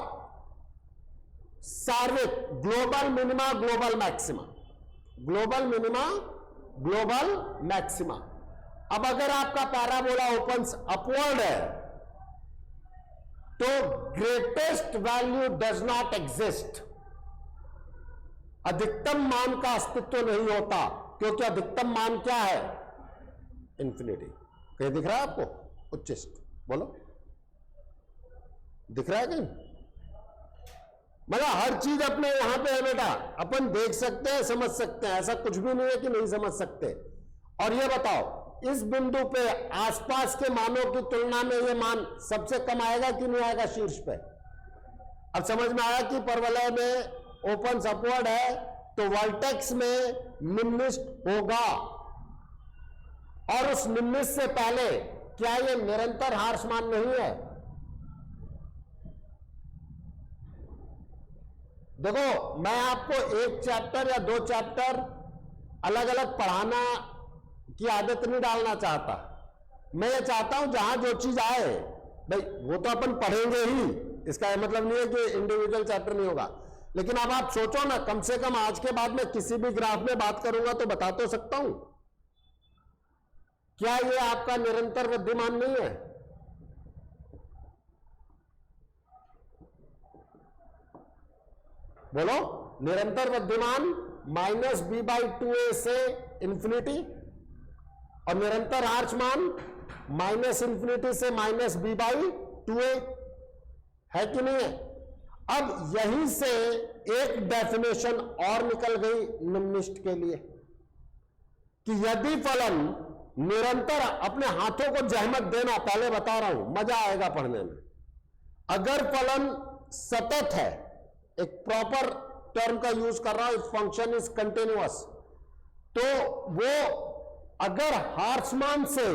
सार्विक, global minima, global maxima, global minima, global maxima. अब अगर आपका पैराबोला ओपन्स अपवर्ड है तो greatest value does not exist, अधिकतम मान का अस्तित्व नहीं होता, क्योंकि अधिकतम मान क्या है? इंफिनिटी। कहीं दिख रहा है आपको उच्चिष्ट? बोलो, दिख रहा है कहीं? मतलब हर चीज अपने यहां पे है बेटा, अपन देख सकते हैं, समझ सकते हैं, ऐसा कुछ भी नहीं है कि नहीं समझ सकते। और ये बताओ, इस बिंदु पे आसपास के मानों की तुलना में ये मान सबसे कम आएगा कि नहीं आएगा शीर्ष पे? अब समझ में आया कि परवलय में ओपन अपवर्ड है तो वर्टेक्स में निम्निष्ठ होगा, और उस निम्निष्ठ से पहले क्या ये निरंतर ह्रासमान नहीं है? देखो, मैं आपको एक चैप्टर या दो चैप्टर अलग अलग पढ़ाना की आदत नहीं डालना चाहता। मैं ये चाहता हूं जहां जो चीज आए भाई वो तो अपन पढ़ेंगे ही, इसका मतलब नहीं है कि इंडिविजुअल चैप्टर नहीं होगा। लेकिन अब आप सोचो ना, कम से कम आज के बाद मैं किसी भी ग्राफ में बात करूंगा तो बता तो सकता हूं, क्या ये आपका निरंतर वृद्धिमान नहीं है? बोलो, निरंतर वृद्धिमान -b/2a से इंफिनिटी, और निरंतर ह्रासमान माइनस इंफिनिटी से माइनस बी बाई 2a, है कि नहीं है? अब यहीं से एक डेफिनेशन और निकल गई निम्निष्ट के लिए कि यदि फलन निरंतर, अपने हाथों को जहमत देना, पहले बता रहा हूं, मजा आएगा पढ़ने में। अगर फलन सतत है, एक प्रॉपर टर्म का यूज कर रहा हूं, फंक्शन इज कंटिन्यूअस, तो वो अगर हार्समान से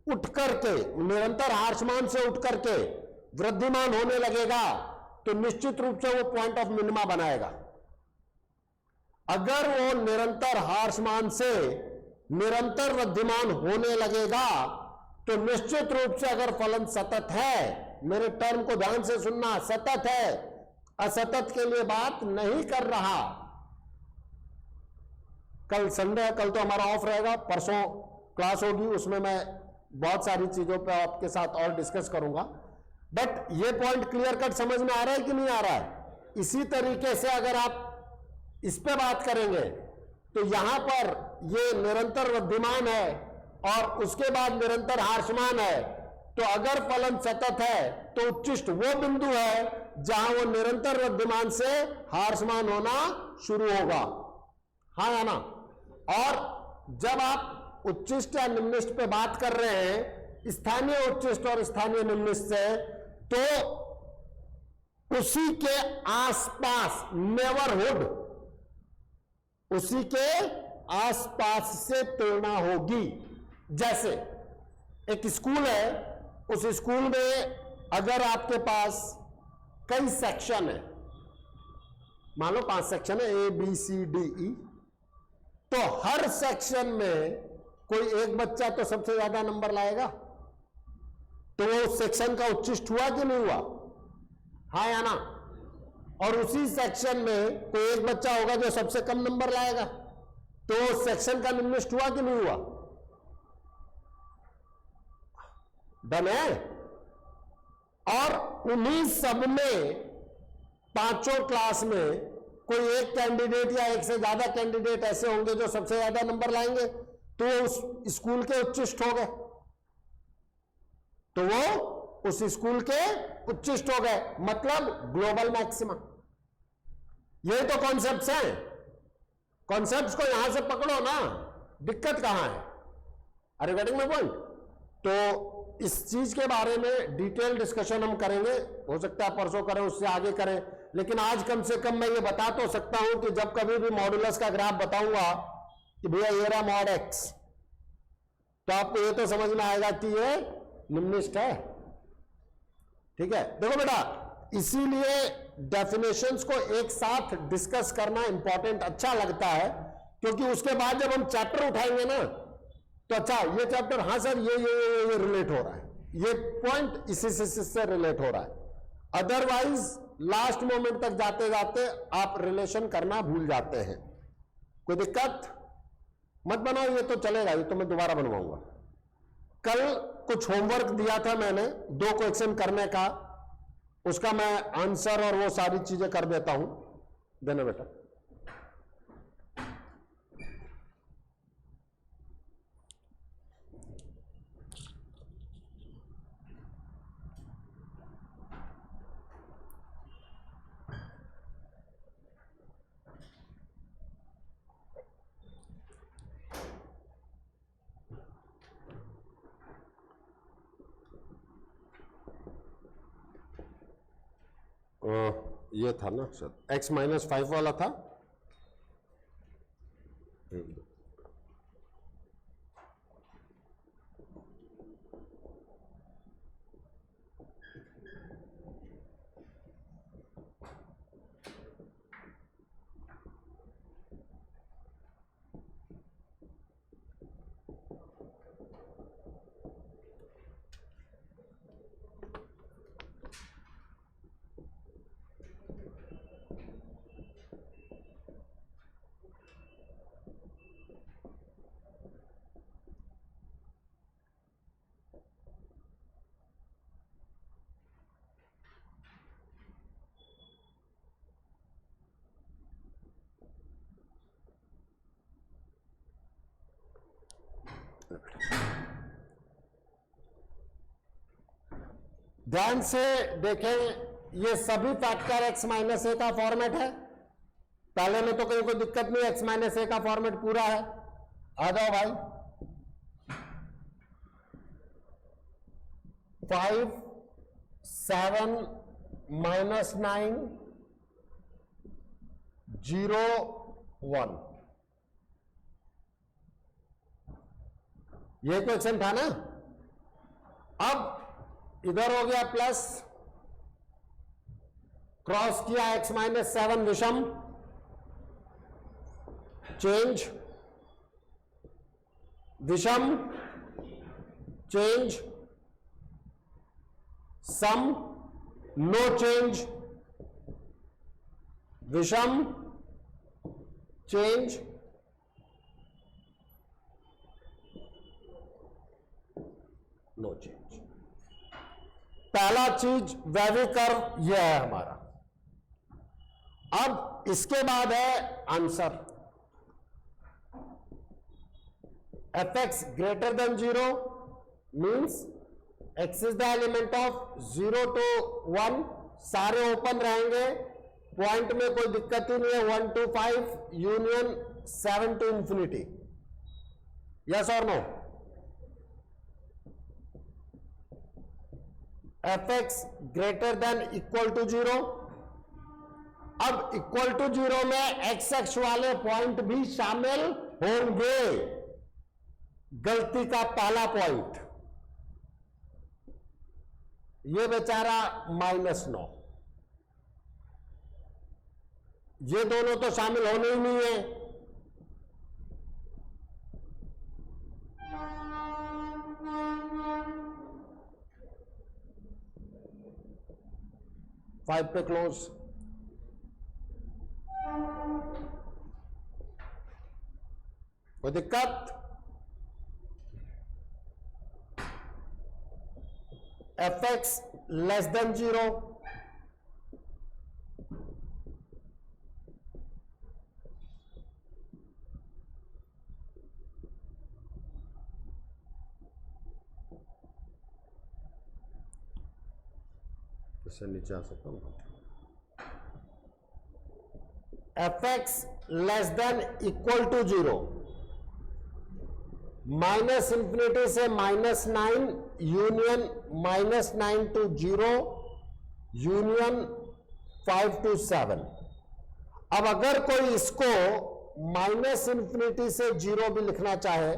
उठ करके, निरंतर हार्समान से उठ करके वृद्धिमान होने लगेगा तो निश्चित रूप से वो पॉइंट ऑफ मिनिमा बनाएगा। अगर वो निरंतर हार्समान से निरंतर वृद्धिमान होने लगेगा तो निश्चित रूप से, अगर फलन सतत है, मेरे टर्म को ध्यान से सुनना, सतत है, असतत के लिए बात नहीं कर रहा। कल संडे है, कल तो हमारा ऑफ रहेगा, परसों क्लास होगी, उसमें मैं बहुत सारी चीजों पे आपके साथ और डिस्कस करूंगा। बट ये पॉइंट क्लियर कट समझ में आ रहा है कि नहीं आ रहा है? इसी तरीके से अगर आप इस पे बात करेंगे तो यहां पर ये निरंतर वृद्धिमान है और उसके बाद निरंतर हार्समान है, तो अगर फलन सतत है तो उच्चिष्ट वो बिंदु है जहां वो निरंतर वृद्धिमान से हार्समान होना शुरू होगा। हाँ या ना? और जब आप उच्चिष्ट या निम्निष्ट पे बात कर रहे हैं, स्थानीय उच्चिष्ट और स्थानीय निम्निष्ट से, तो उसी के आसपास नेबरहुड, उसी के आसपास से तुलना होगी। जैसे एक स्कूल है, उस स्कूल में अगर आपके पास कई सेक्शन है, मान लो 5 सेक्शन है, A B C D E, तो हर सेक्शन में कोई एक बच्चा तो सबसे ज्यादा नंबर लाएगा, तो वो उस सेक्शन का उच्चिष्ट हुआ कि नहीं हुआ? हाँ या ना? और उसी सेक्शन में कोई एक बच्चा होगा जो सबसे कम नंबर लाएगा, तो वो सेक्शन का निम्निष्ट हुआ कि नहीं हुआ? डन है? और उन्हीं सब में, पांचों क्लास में कोई एक कैंडिडेट या एक से ज्यादा कैंडिडेट ऐसे होंगे जो सबसे ज्यादा नंबर लाएंगे, तो वो उस स्कूल के उच्चिष्ट हो गए, तो वो उस स्कूल के उच्चिष्ट हो गए, मतलब ग्लोबल मैक्सिमा। ये तो कॉन्सेप्ट्स हैं, कॉन्सेप्ट्स को यहां से पकड़ो ना, दिक्कत कहां है? Are you getting my point? तो इस चीज के बारे में डिटेल डिस्कशन हम करेंगे, हो सकता है परसों करें, उससे आगे करें, लेकिन आज कम से कम मैं ये बता तो सकता हूं कि जब कभी भी मॉडुलस का ग्राफ बताऊंगा कि भैया ये रहा मॉड एक्स, तो आपको ये तो समझ में आएगा कि ये निम्निष्ट है। ठीक है? देखो बेटा, इसीलिए डेफिनेशंस को एक साथ डिस्कस करना इंपॉर्टेंट अच्छा लगता है, क्योंकि उसके बाद जब हम चैप्टर उठाएंगे ना, तो अच्छा ये चैप्टर, हाँ सर ये रिलेट हो रहा है, ये पॉइंट इसी से रिलेट हो रहा है। अदरवाइज लास्ट मोमेंट तक जाते जाते आप रिलेशन करना भूल जाते हैं। कोई दिक्कत मत बनाओ, ये तो चलेगा, ये तो मैं दोबारा बनवाऊंगा। कल कुछ होमवर्क दिया था मैंने 2 क्वेश्चन करने का, उसका मैं आंसर और वो सारी चीजें कर देता हूं, देना बेटा। ये था ना सर, x-5 वाला था। ध्यान से देखें, ये सभी फैक्टर x माइनस ए का फॉर्मेट है। पहले में तो कहीं कोई दिक्कत नहीं, x माइनस ए का फॉर्मेट पूरा है। आ जाओ भाई, 5 7 -9 0 1, ये क्वेश्चन था ना। अब इधर हो गया प्लस, क्रॉस किया x माइनस 7 विषम, चेंज, विषम, चेंज, सम, नो चेंज, विषम, चेंज, नो चेंज। पहला चीज वैवी कर्व यह है हमारा। अब इसके बाद है answer, fx greater than 0 means x is the element of 0 to 1, सारे ओपन रहेंगे, पॉइंट में कोई दिक्कत ही नहीं है, 1 to 5 union 7 to infinity, yes और no. fx greater than equal to 0, अब इक्वल टू 0 में x अक्ष वाले पॉइंट भी शामिल होंगे। गलती का पहला पॉइंट ये बेचारा -9, ये दोनों तो शामिल होने ही नहीं है। फाइव पे क्लोज, कोई दिक्कत? fx लेस देन 0, इससे नीचे आ सकता हूं। fx less than equal to 0, minus infinity से -9 यूनियन -9 to 0 यूनियन 5 to 7। अब अगर कोई इसको माइनस इंफिनिटी से 0 भी लिखना चाहे,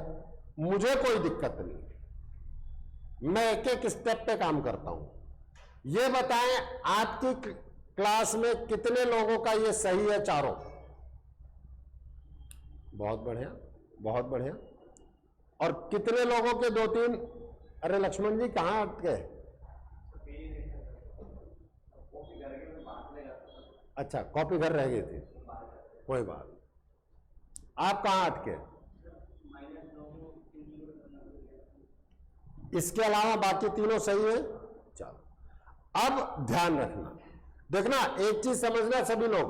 मुझे कोई दिक्कत नहीं, मैं एक एक स्टेप पे काम करता हूं। ये बताएं आपकी क्लास में कितने लोगों का ये सही है चारों? बहुत बढ़िया, बहुत बढ़िया। और कितने लोगों के 2-3? अरे लक्ष्मण जी कहां हट गए? अच्छा, कॉपी घर रह गई थी, कोई बात। आप कहां अटके? इसके अलावा बाकी तीनों सही है। चलो, अब ध्यान रखना, देखना एक चीज समझना सभी लोग,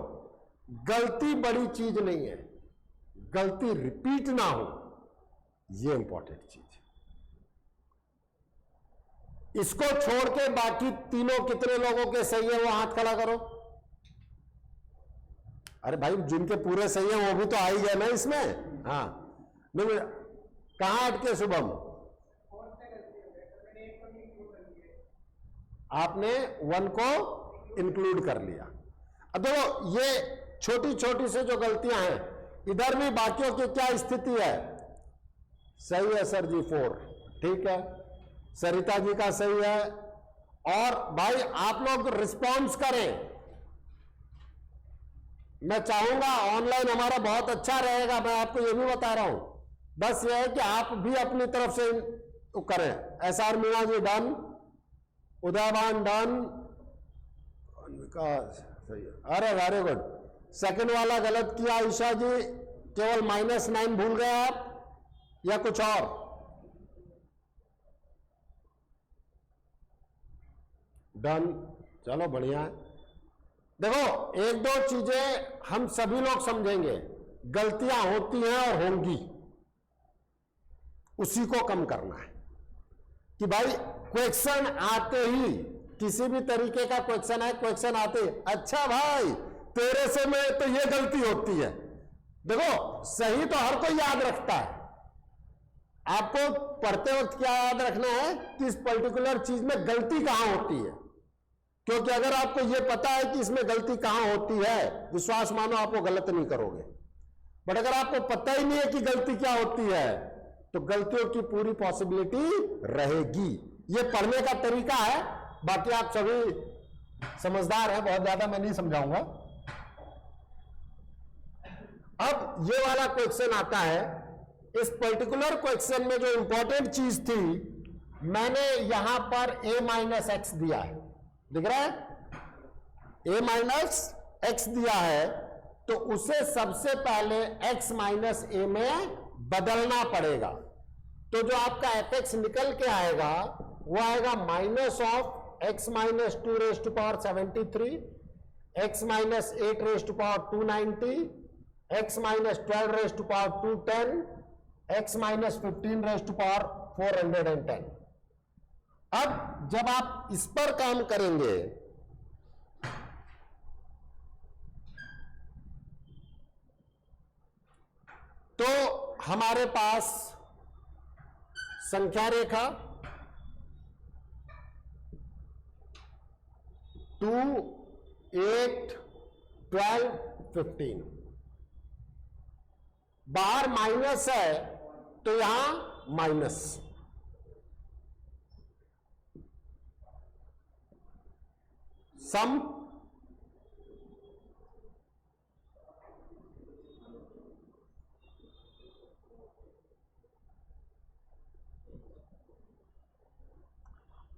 गलती बड़ी चीज नहीं है, गलती रिपीट ना हो, ये इंपॉर्टेंट चीज है। इसको छोड़ के बाकी तीनों कितने लोगों के सही है वो हाथ खड़ा करो। अरे भाई जिनके पूरे सही है वो भी तो आ ही गए ना इसमें। हाँ, नहीं कहां अटके शुभम? आपने 1 को इंक्लूड कर लिया। अब देखो ये छोटी छोटी से जो गलतियां हैं, इधर भी बाकियों की क्या स्थिति है? सही है सर जी 4, ठीक है, सरिता जी का सही है। और भाई आप लोग रिस्पॉन्स करें, मैं चाहूंगा ऑनलाइन हमारा बहुत अच्छा रहेगा, मैं आपको ये भी बता रहा हूं। बस ये है कि आप भी अपनी तरफ से करें। SR मीणा जी डन, उदयवान डन, सही है, अरे वेरी गुड। सेकंड वाला गलत किया ईशा जी, केवल -9 भूल गए आप या कुछ और? डन, चलो बढ़िया है। देखो एक दो चीजें हम सभी लोग समझेंगे, गलतियां होती हैं और होंगी, उसी को कम करना है कि भाई क्वेश्चन आते ही किसी भी तरीके का क्वेश्चन है, क्वेश्चन आते अच्छा भाई तेरे से मैं तो ये गलती होती है। देखो सही तो हर कोई याद रखता है, आपको पढ़ते वक्त क्या याद रखना है कि इस पर्टिकुलर चीज में गलती कहां होती है, क्योंकि अगर आपको यह पता है कि इसमें गलती कहां होती है, विश्वास मानो आप वो गलत नहीं करोगे। बट अगर आपको पता ही नहीं है कि गलती क्या होती है तो गलतियों की पूरी पॉसिबिलिटी रहेगी। ये पढ़ने का तरीका है, बाकी आप सभी समझदार हैं, बहुत ज्यादा मैं नहीं समझाऊंगा। अब ये वाला क्वेश्चन आता है, इस पर्टिकुलर क्वेश्चन में जो इंपॉर्टेंट चीज थी, मैंने यहां पर a-x दिया है, दिख रहा है a-x दिया है, तो उसे सबसे पहले x माइनस a में बदलना पड़ेगा। तो जो आपका fx निकल के आएगा वो आएगा minus of x minus 2 raise to power 73, x minus 8 raise to power 290, x minus 12 raise to power 210, x minus 15 raise to power 410। अब जब आप इस पर काम करेंगे तो हमारे पास संख्या रेखा 2, 8, 12, 15, बाहर माइनस है तो यहां माइनस, सम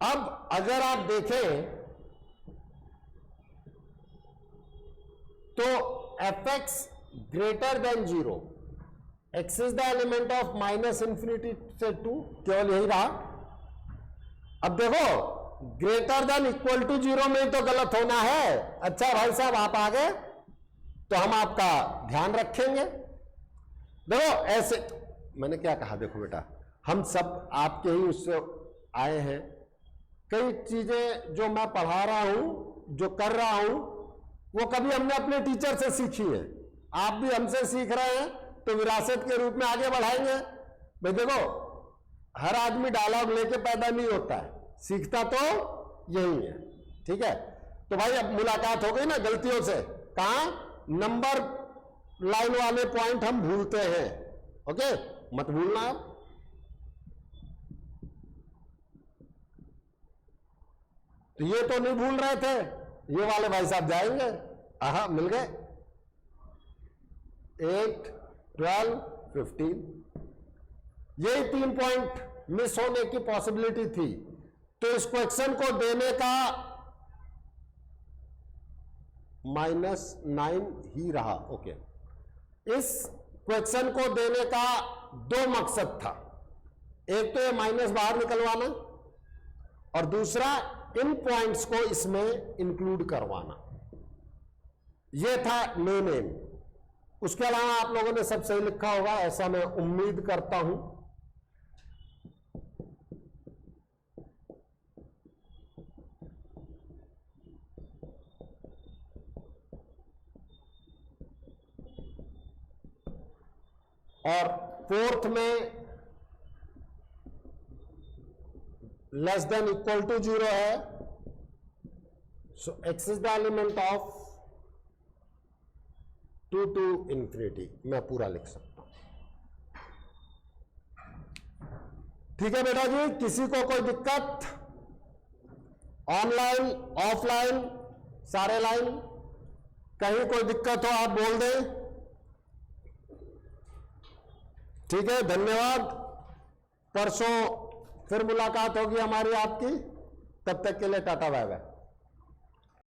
अब अगर आप देखें तो fx greater than 0, x is the element of minus infinity से 2, केवल यही रहा। अब देखो ग्रेटर देन इक्वल टू 0 में तो गलत होना है। अच्छा भाई साहब आप आ गए तो हम आपका ध्यान रखेंगे। देखो ऐसे मैंने क्या कहा, देखो बेटा हम सब आपके ही उससे आए हैं। कई चीजें जो मैं पढ़ा रहा हूं, जो कर रहा हूं, वो कभी हमने अपने टीचर से सीखी है, आप भी हमसे सीख रहे हैं, तो विरासत के रूप में आगे बढ़ाएंगे। भाई देखो हर आदमी डायलॉग लेके पैदा नहीं होता है, सीखता तो यही है, ठीक है। तो भाई अब मुलाकात हो गई ना गलतियों से, कहां नंबर लाइन वाले पॉइंट हम भूलते हैं, ओके मत भूलना आप। तो ये तो नहीं भूल रहे थे, ये वाले भाई साहब जाएंगे, आहा मिल गए 8, 12, 15, यही 3 पॉइंट मिस होने की पॉसिबिलिटी थी। तो इस क्वेश्चन को देने का -9 ही रहा, ओके। इस क्वेश्चन को देने का 2 मकसद था, एक तो ये माइनस बाहर निकलवाना और दूसरा इन पॉइंट्स को इसमें इंक्लूड करवाना, यह था मेन एम। उसके अलावा आप लोगों ने सब सही लिखा होगा ऐसा मैं उम्मीद करता हूं। और 4th में लेस देन इक्वल टू 0 है, सो x is the element of 2 to infinity, मैं पूरा लिख सकता हूं। ठीक है बेटा जी, किसी को कोई दिक्कत? ऑनलाइन ऑफलाइन सारे लाइन, कहीं कोई दिक्कत हो आप बोल दें। ठीक है, धन्यवाद। परसों फिर मुलाकात होगी हमारी आपकी, तब तक के लिए टाटा बाय बाय।